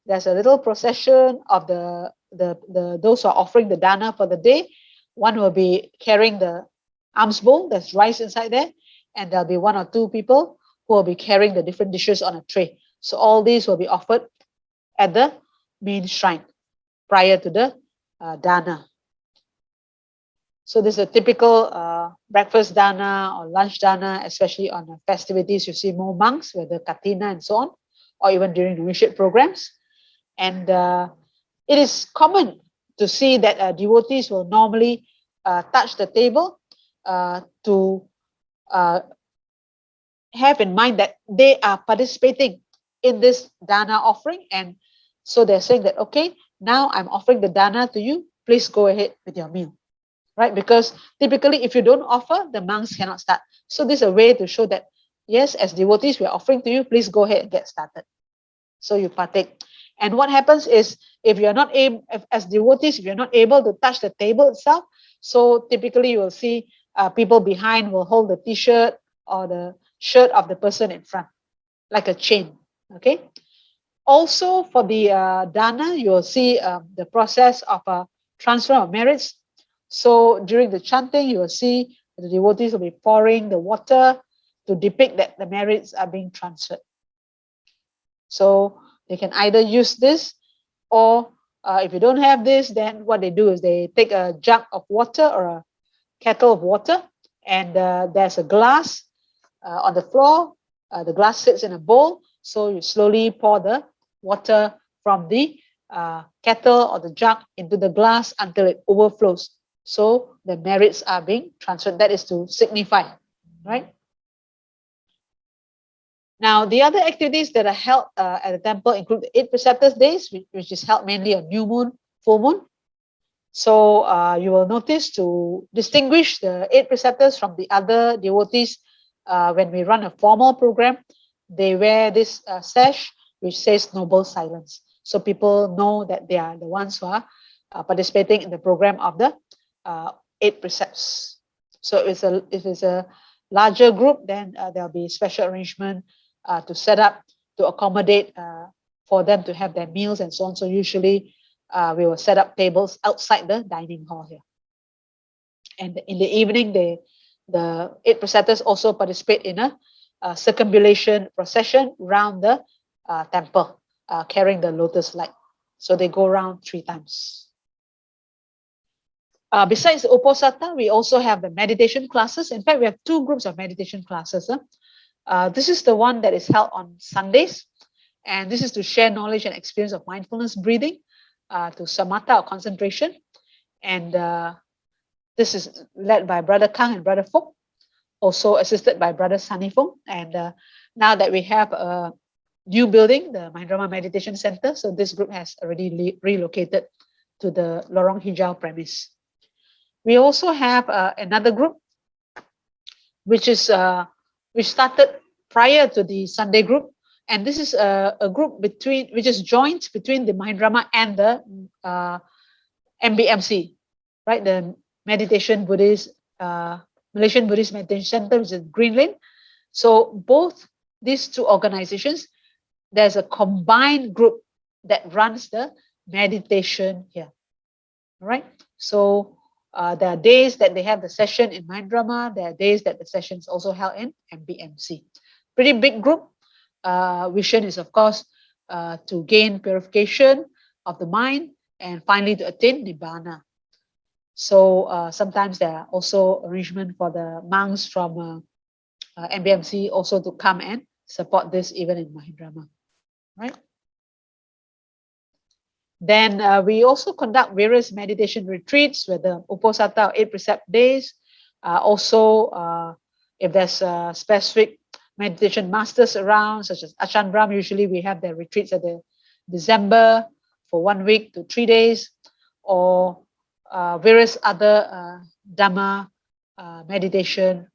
there's a little procession of those who are offering the dana for the day. One will be carrying the alms bowl, there's rice inside there, and there'll be 1 or 2 people who will be carrying the different dishes on a tray. So all these will be offered at the main shrine prior to the dana. So this is a typical breakfast dana or lunch dana, especially on festivities. You see more monks with the katina and so on, or even during novitiate programs. And it is common to see that devotees will normally touch the table to have in mind that they are participating in this dana offering. And so they're saying that, okay, now I'm offering the dana to you, please go ahead with your meal, right? Because typically if you don't offer, the monks cannot start. So this is a way to show that, yes, as devotees, we're offering to you, please go ahead and get started. So you partake. And what happens is, if you're not able, as devotees, if you're not able to touch the table itself, so typically you will see people behind will hold the t-shirt or the shirt of the person in front, like a chain. Okay. Also for the dana, you will see the process of transfer of merits. So during the chanting, you will see the devotees will be pouring the water to depict that the merits are being transferred. So they can either use this, or if you don't have this, then what they do is they take a jug of water or a kettle of water, and there's a glass on the floor. The glass sits in a bowl, so you slowly pour the water from the kettle or the jug into the glass until it overflows. So the merits are being transferred. That is to signify, right? Now, the other activities that are held at the temple include the 8 preceptors days, which is held mainly on new moon, full moon. So you will notice, to distinguish the 8 preceptors from the other devotees, when we run a formal program, they wear this sash which says noble silence. So people know that they are the ones who are participating in the program of the 8 precepts. So if it's a larger group, then there'll be special arrangement to set up to accommodate for them to have their meals and so on. So usually we will set up tables outside the dining hall here. And in the evening, the 8 preceptors also participate in a circumambulation procession around the temple, carrying the lotus light. So they go around 3 times. Besides the Uposatha, we also have the meditation classes. In fact, we have 2 groups of meditation classes. This is the one that is held on Sundays. And this is to share knowledge and experience of mindfulness breathing, to samatha or concentration. And this is led by Brother Kang and Brother Phok, also assisted by Brother Sunny Fong. And now that we have a new building, the Mahindarama Meditation Center, so this group has already relocated to the Lorong Hijau premise. We also have another group, which started prior to the Sunday group, and this is a group which is joint between the Mahindarama and the MBMC, right? The Malaysian Buddhist Meditation Center, which is Green Lane. So both these 2 organizations, there's a combined group that runs the meditation here. All right. So there are days that they have the session in Mahindarama. There are days that the session is also held in MBMC. Pretty big group. Vision is, of course, to gain purification of the mind and finally to attain Nibbana. So sometimes there are also arrangements for the monks from MBMC also to come and support this even in Mahindarama, right? Then we also conduct various meditation retreats with the Uposatha or 8 precept days. Also, if there's specific meditation masters around, such as Achan Brahm, usually we have their retreats at the December for 1 week to 3 days, or various other Dhamma meditation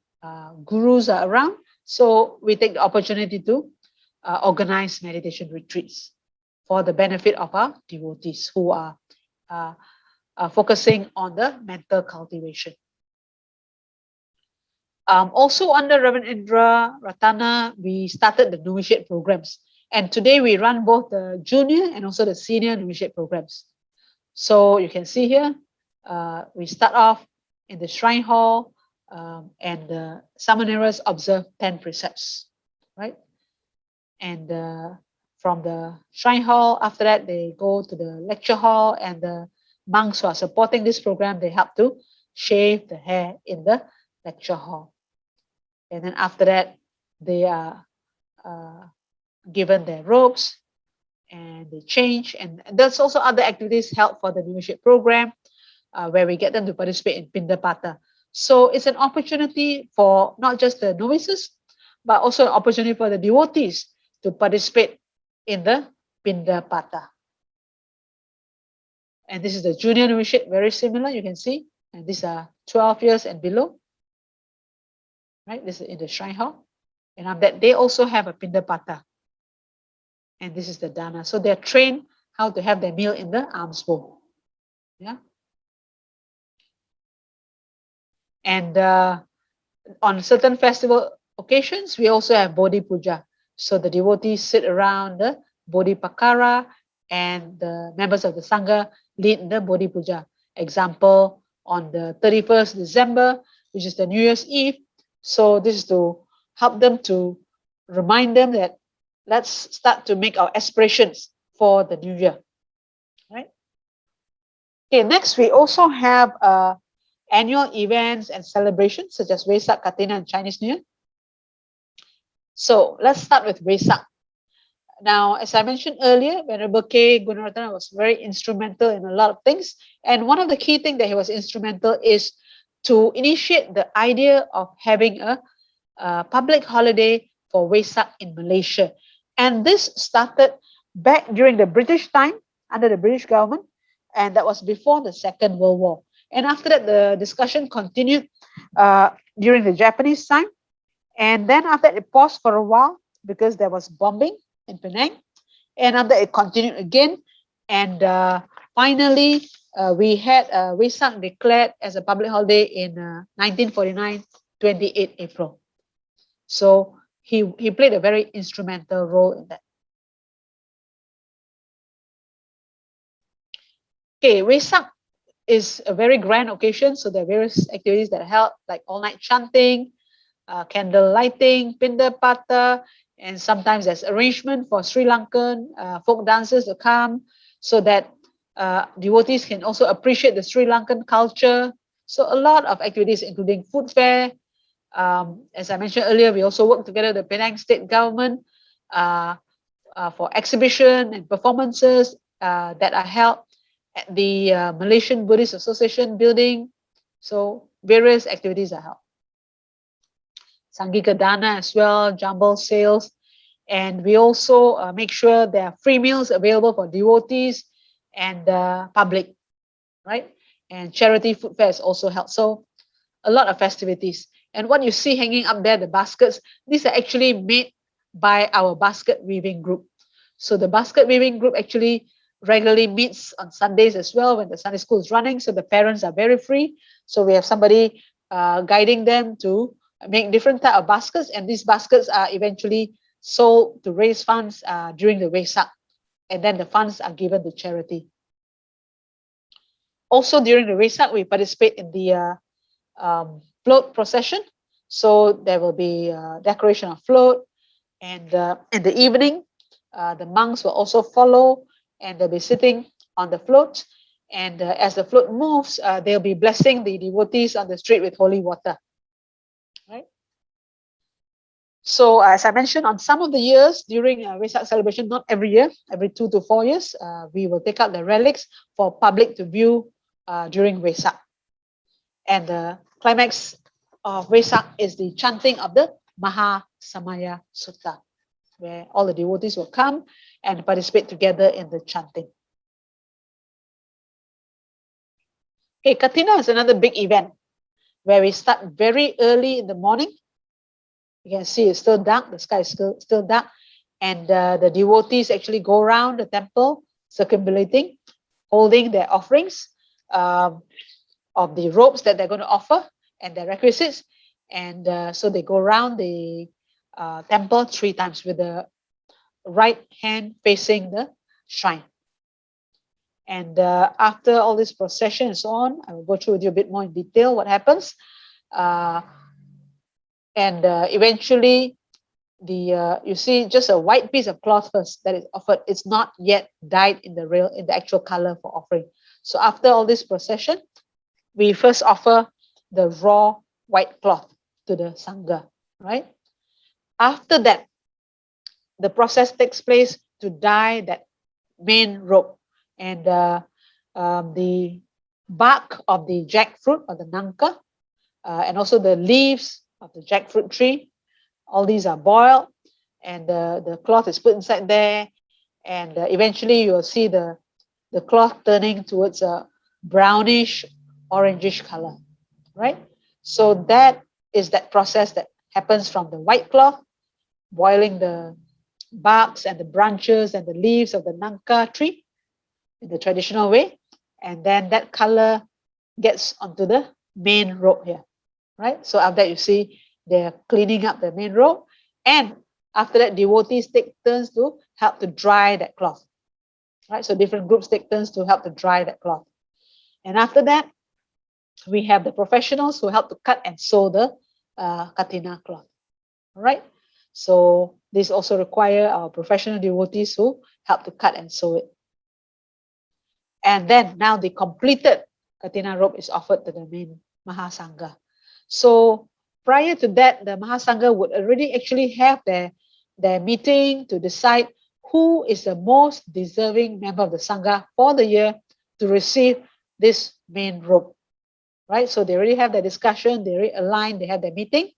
gurus are around. So we take the opportunity to organize meditation retreats for the benefit of our devotees who are focusing on the mental cultivation. Also under Reverend Indra Ratana, we started the novitiate programs. And today we run both the junior and also the senior novitiate programs. So you can see here, we start off in the shrine hall, and the Samaneras observe 10 precepts, right? And from the shrine hall, after that, they go to the lecture hall, and the monks who are supporting this program, they help to shave the hair in the lecture hall. And then after that, they are given their robes and they change. And there's also other activities held for the novitiate program where we get them to participate in Pindapata. So it's an opportunity for not just the novices, but also an opportunity for the devotees to participate in the Pindapata. And this is the junior novitiate, very similar, you can see. And these are 12 years and below. Right, this is in the shrine hall. And on that, they also have a Pindapata. And this is the dana. So they're trained how to have their meal in the alms bowl. Yeah. And on certain festival occasions, we also have Bodhi Puja. So the devotees sit around the Bodhi Pakara and the members of the Sangha lead the Bodhi Puja. Example, on the 31st December, which is the New Year's Eve. So this is to help them to remind them that let's start to make our aspirations for the new year. Right? Okay, next we also have annual events and celebrations such as Vesak, Katina, and Chinese New Year. So let's start with Vesak. Now, as I mentioned earlier, Venerable K. Gunaratana was very instrumental in a lot of things. And one of the key things that he was instrumental is to initiate the idea of having a public holiday for Vesak in Malaysia. And this started back during the British time, under the British government, and that was before the Second World War. And after that, the discussion continued during the Japanese time. And then after that, it paused for a while because there was bombing in Penang. And after that, it continued again. And finally, we had Vesak declared as a public holiday in 1949, 28 April. So he played a very instrumental role in that. Okay, Vesak is a very grand occasion. So there are various activities that are held, like all-night chanting, candle lighting, pinda pata, and sometimes there's arrangement for Sri Lankan folk dancers to come so that devotees can also appreciate the Sri Lankan culture. So a lot of activities, including food fair. As I mentioned earlier, we also work together with the Penang state government for exhibition and performances that are held at the Malaysian Buddhist Association building. So various activities are held. Sangika Dana as well, jumble sales. And we also make sure there are free meals available for devotees and public, right? And charity food fairs also held. So a lot of festivities. And what you see hanging up there, the baskets, these are actually made by our basket weaving group. So the basket weaving group actually regularly meets on Sundays as well when the Sunday school is running. So the parents are very free. So we have somebody guiding them to make different type of baskets, and these baskets are eventually sold to raise funds during the Vesak, and then the funds are given to charity. Also during the Vesak, we participate in the float procession. So there will be decoration of float, and in the evening, the monks will also follow, and they'll be sitting on the float. And as the float moves, they'll be blessing the devotees on the street with holy water. Right. So as I mentioned, on some of the years during Vesak celebration, not every year, every 2 to 4 years, we will take out the relics for public to view during Vesak. And the climax of Vesak is the chanting of the Maha Samaya Sutta, where all the devotees will come and participate together in the chanting. Okay, Katina is another big event where we start very early in the morning. You can see it's still dark, the sky is still dark, and the devotees actually go around the temple, circumambulating, holding their offerings of the robes that they're going to offer and their requisites. And so they go around the temple 3 times with the right hand facing the shrine. And after all this procession and so on, I will go through with you a bit more in detail what happens. And eventually, you see just a white piece of cloth first that is offered. It's not yet dyed in the actual color for offering. So after all this procession, we first offer the raw white cloth to the Sangha, right? After that, the process takes place to dye that main robe, and the bark of the jackfruit or the nangka, and also the leaves of the jackfruit tree, all these are boiled, and the cloth is put inside there, and eventually you will see the cloth turning towards a brownish orangish color, right? So that is that process that happens from the white cloth, boiling the barks and the branches and the leaves of the nangka tree in the traditional way. And then that color gets onto the main robe here, right? So after that, you see they're cleaning up the main robe. And after that, devotees take turns to help to dry that cloth, right? So different groups take turns to help to dry that cloth. And after that, we have the professionals who help to cut and sew the katina cloth, all right? So this also require our professional devotees who help to cut and sew it. And then now the completed katina robe is offered to the main Mahasangha. So prior to that, the Mahasangha would already actually have their meeting to decide who is the most deserving member of the Sangha for the year to receive this main robe, right? So they already have their discussion, they already align, they have their meeting,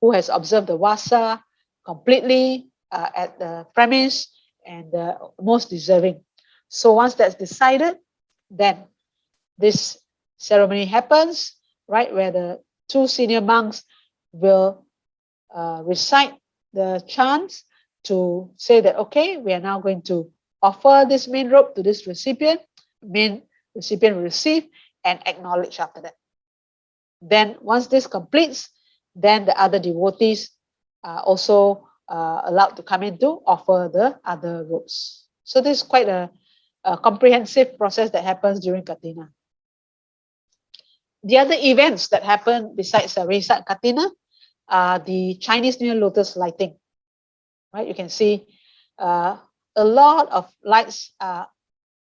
who has observed the Vasa completely at the premise and the most deserving. So once that's decided, then this ceremony happens, right, where the two senior monks will recite the chants to say that, okay, we are now going to offer this main robe to this recipient. Main recipient will receive and acknowledge after that. Then once this completes, then the other devotees are also allowed to come in to offer the other robes. So this is quite a comprehensive process that happens during Katina. The other events that happen besides Vesak Katina are the Chinese New Year lotus lighting. Right, you can see a lot of lights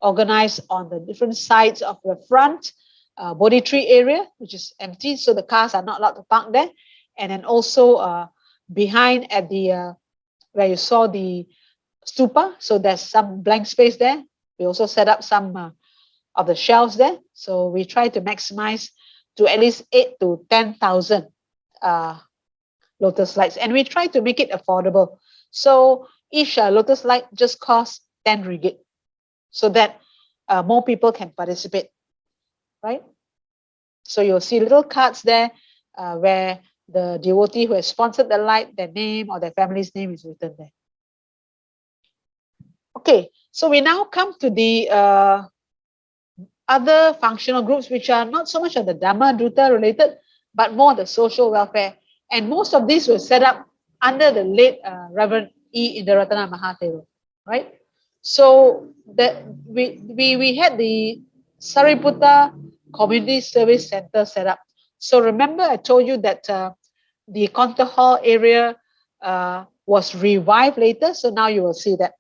organized on the different sides of the front Bodhi tree area, which is empty, so the cars are not allowed to park there. And then also behind at the where you saw the stupa, so there's some blank space there. We also set up some of the shelves there. So we try to maximize to at least 8 to 10,000 lotus lights, and we try to make it affordable. So each lotus light just costs 10 ringgit, so that more people can participate, right? So you'll see little cards there where the devotee who has sponsored the light, their name or their family's name is written there. Okay, so we now come to the other functional groups, which are not so much of the Dhamma Druta related, but more the social welfare. And most of these were set up under the late Reverend E. Indaratana Mahathero, right? So that we had the Sariputta Community Service Center set up. So remember I told you that the concert hall area was revived later. So now you will see that,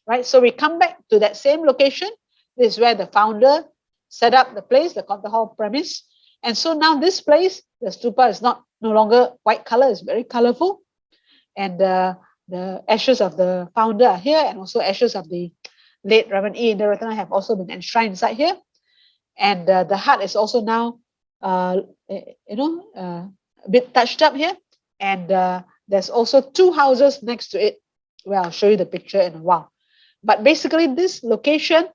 right? So we come back to that same location. This is where the founder set up the place, the concert hall premise. And so now this place, the stupa is no longer white color, it's very colorful. And the ashes of the founder are here, and also ashes of the late Reverend E. Indaratana have also been enshrined inside here. And the hut is also now, a bit touched up here. And there's also two houses next to it, where I'll show you the picture in a while. But basically this location,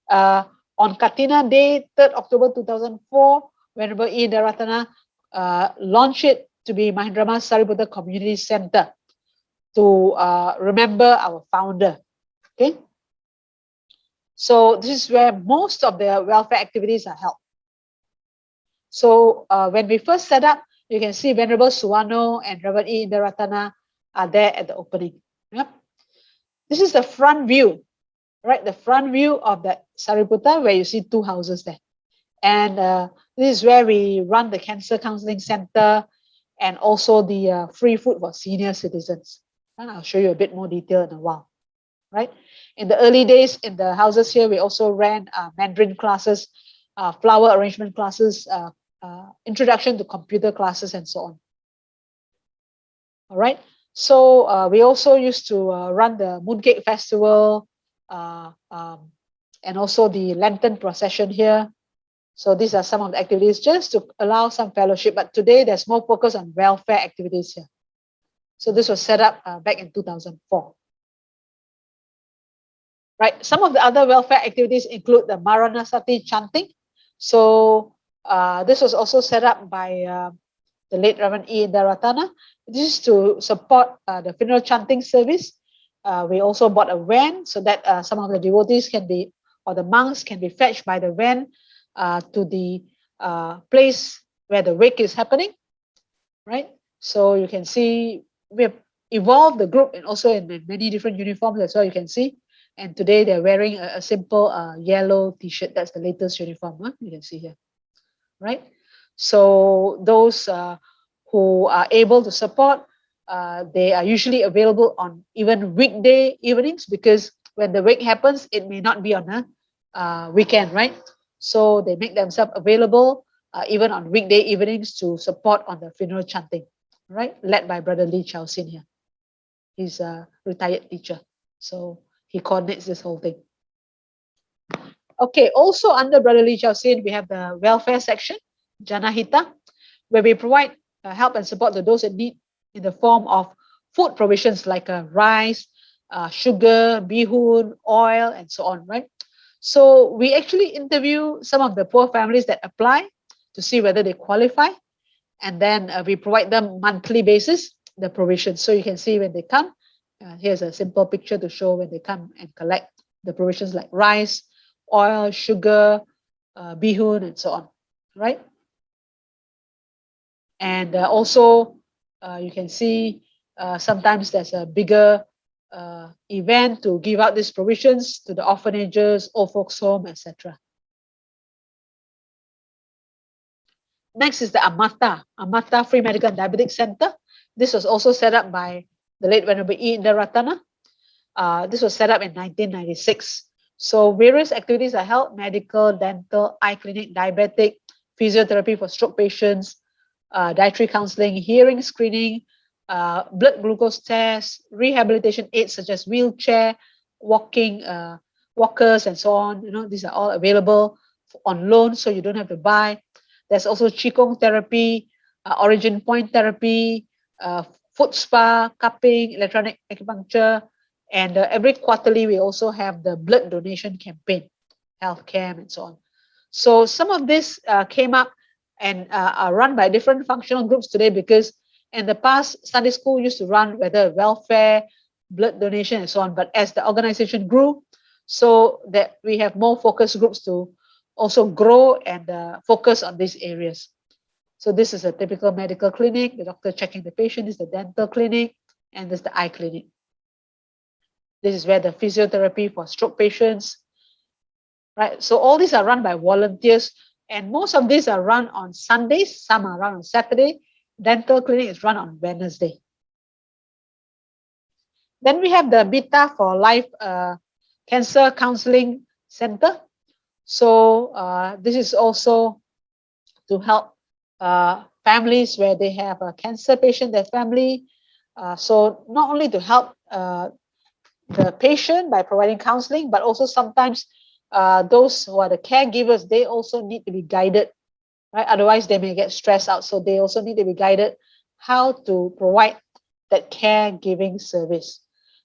on Katina Day, 3rd October 2004, Venerable E. Indaratana launched it to be Mahindarama Sariputta Community Center to remember our founder. Okay, so this is where most of the welfare activities are held. So when we first set up, you can see Venerable Suwano and Reverend E. Indaratana are there at the opening. Yep. This is the front view, right? The front view of the Sariputta, where you see two houses there. And this is where we run the cancer counseling center and also the free food for senior citizens. And I'll show you a bit more detail in a while, right? In the early days in the houses here, we also ran Mandarin classes, flower arrangement classes, introduction to computer classes, and so on. All right. So we also used to run the Mooncake Festival and also the Lantern procession here. So these are some of the activities just to allow some fellowship. But today there's more focus on welfare activities here. So this was set up back in 2004. Right. Some of the other welfare activities include the Maranasati chanting. So this was also set up by the late Reverend E. Indaratana. This is to support the funeral chanting service we also bought a van so that some of the devotees can be, or the monks can be fetched by the van to the place where the wake is happening, right? So you can see we have evolved the group and also in many different uniforms as well, you can see. And today they're wearing a simple yellow t-shirt. That's the latest uniform, you can see here, right? So those who are able to support, they are usually available on even weekday evenings, because when the wake happens, it may not be on a weekend, right? So they make themselves available even on weekday evenings to support on the funeral chanting, right? Led by Brother Lee Chao Sin here. He's a retired teacher, so he coordinates this whole thing. Okay, also under Brother Lee Chao Sin, we have the welfare section, Janahita, where we provide help and support to those in need in the form of food provisions like rice, sugar, bihun, oil, and so on, right? So we actually interview some of the poor families that apply to see whether they qualify, and then we provide them monthly basis the provisions. So you can see when they come, here's a simple picture to show when they come and collect the provisions like rice, oil, sugar, bihun, and so on, right? And also you can see sometimes there's a bigger event to give out these provisions to the orphanages, old folks home, etc. Next is the Amata Free Medical and Diabetic Center. This was also set up by the late Venerable E. Indaratana. This was set up in 1996. So various activities are held: medical, dental, eye clinic, diabetic, physiotherapy for stroke patients, dietary counseling, hearing screening, blood glucose tests, rehabilitation aids such as wheelchair, walking, walkers, and so on. You know, these are all available on loan, so you don't have to buy. There's also Qigong therapy, origin point therapy, foot spa, cupping, electronic acupuncture, and every quarterly we also have the blood donation campaign, health camp, and so on. So some of this came up and are run by different functional groups today, because in the past Sunday school used to run whether welfare, blood donation, and so on. But as the organization grew, so that we have more focus groups to also grow and focus on these areas. So this is a typical medical clinic. The doctor checking the patient. This is the dental clinic, and this is the eye clinic. This is where the physiotherapy for stroke patients, right? So all these are run by volunteers, and most of these are run on Sundays. Some are run on Saturday. Dental clinic is run on Wednesday. Then we have the Bita for Life Cancer Counseling Center. So this is also to help families where they have a cancer patient, their family. So not only to help the patient by providing counseling, but also sometimes those who are the caregivers, they also need to be guided, right? Otherwise they may get stressed out. So they also need to be guided how to provide that caregiving service.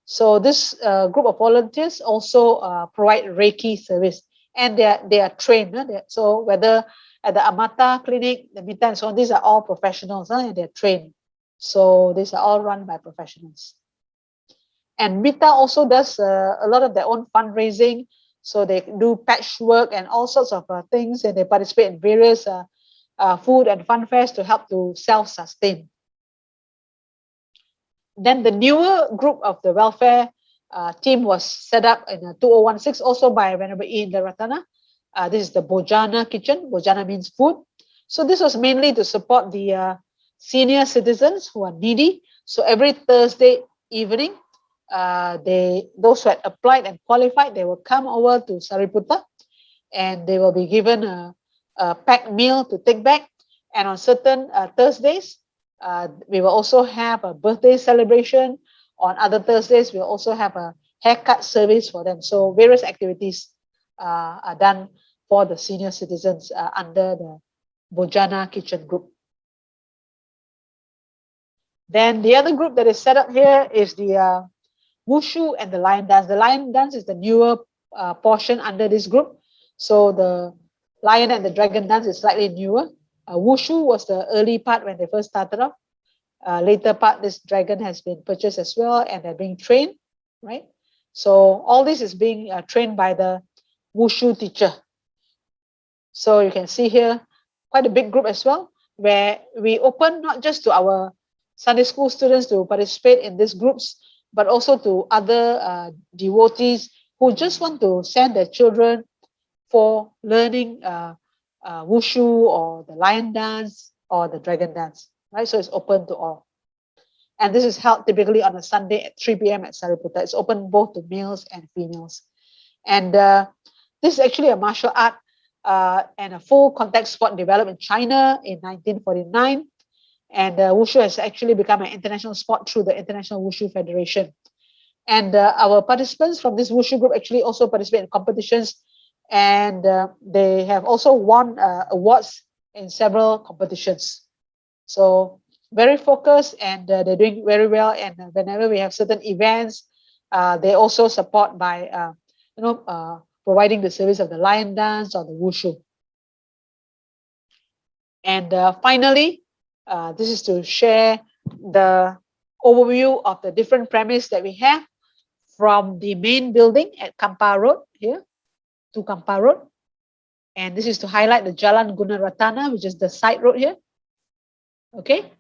So this group of volunteers also provide Reiki service, and they are trained. So whether at the Amata clinic, the Mita, and so on, these are all professionals, and they're trained. So these are all run by professionals. And Mita also does a lot of their own fundraising. So they do patchwork and all sorts of things, and they participate in various food and fun fairs to help to self-sustain. Then the newer group of the welfare team was set up in 2016, also by Venerable E. Indaratana. This is the Bojana kitchen. Bojana means food. So this was mainly to support the senior citizens who are needy. So every Thursday evening, those who had applied and qualified, they will come over to Sariputta, and they will be given a packed meal to take back. And on certain Thursdays, we will also have a birthday celebration. On other Thursdays, we'll also have a haircut service for them. So various activities are done for the senior citizens under the Bojana Kitchen group. Then the other group that is set up here is the Wushu and the Lion Dance. The Lion Dance is the newer portion under this group. So the Lion and the Dragon Dance is slightly newer. Wushu was the early part when they first started off. Later part, this dragon has been purchased as well, and they're being trained. right? So all this is being trained by the wushu teacher. So you can see here quite a big group as well, where we open not just to our Sunday school students to participate in these groups, but also to other devotees who just want to send their children for learning wushu or the lion dance or the dragon dance, right? So it's open to all. And this is held typically on a Sunday at 3 p.m. at Sariputta. It's open both to males and females. And this is actually a martial art and a full contact sport developed in China in 1949. And Wushu has actually become an international sport through the International Wushu Federation. And our participants from this Wushu group actually also participate in competitions, and they have also won awards in several competitions. So very focused, and they're doing very well. And whenever we have certain events, they also support by providing the service of the lion dance or the wushu. And finally, this is to share the overview of the different premise that we have from the main building at Kampar Road here to Kampar Road. And this is to highlight the Jalan Gunaratana, which is the side road here. Okay.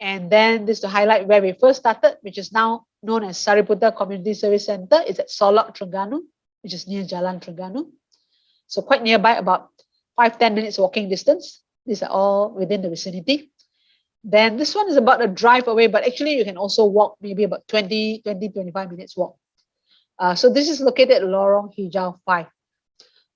And then this to highlight where we first started, which is now known as Sariputta Community Service Center. It's at Solok, Terengganu, which is near Jalan Terengganu. So quite nearby, about 5-10 minutes walking distance. These are all within the vicinity. Then this one is about a drive away, but actually you can also walk maybe about 25 minutes walk. So this is located at Lorong Hijau 5.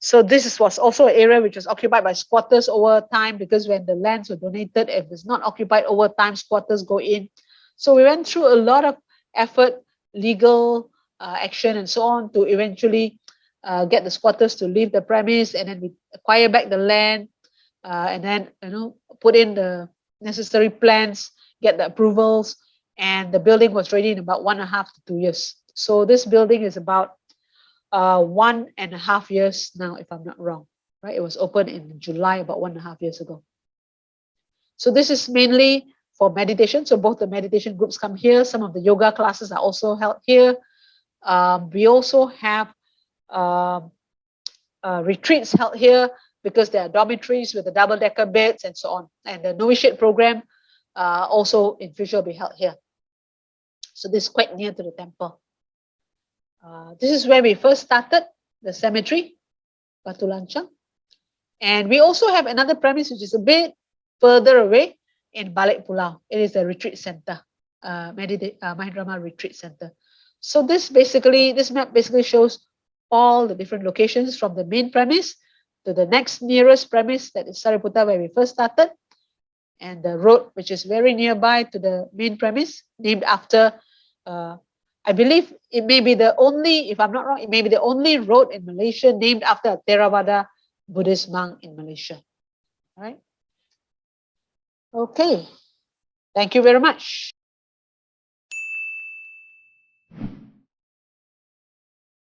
So this was also an area which was occupied by squatters over time, because when the lands were donated, if it's not occupied over time, squatters go in. So we went through a lot of effort, legal action and so on, to eventually get the squatters to leave the premise, and then we acquire back the land, and then put in the necessary plans, get the approvals, and the building was ready in about 1.5 to 2 years. So this building is about 1.5 years now, if I'm not wrong, right? It was opened in July, about 1.5 years ago. So this is mainly for meditation. So both the meditation groups come here. Some of the yoga classes are also held here. We also have retreats held here, because there are dormitories with the double-decker beds and so on. And the novitiate program also in future will be held here. So this is quite near to the temple. This is where we first started, the cemetery, Batu Lancang. And we also have another premise which is a bit further away in Balik Pulau. It is a retreat center, Mahindarama Retreat Center. So this map basically shows all the different locations from the main premise to the next nearest premise, that is Sariputta, where we first started, and the road which is very nearby to the main premise, named after I believe it may be the only, if I'm not wrong, it may be the only road in Malaysia named after a Theravada Buddhist monk in Malaysia. All right. Okay. Thank you very much.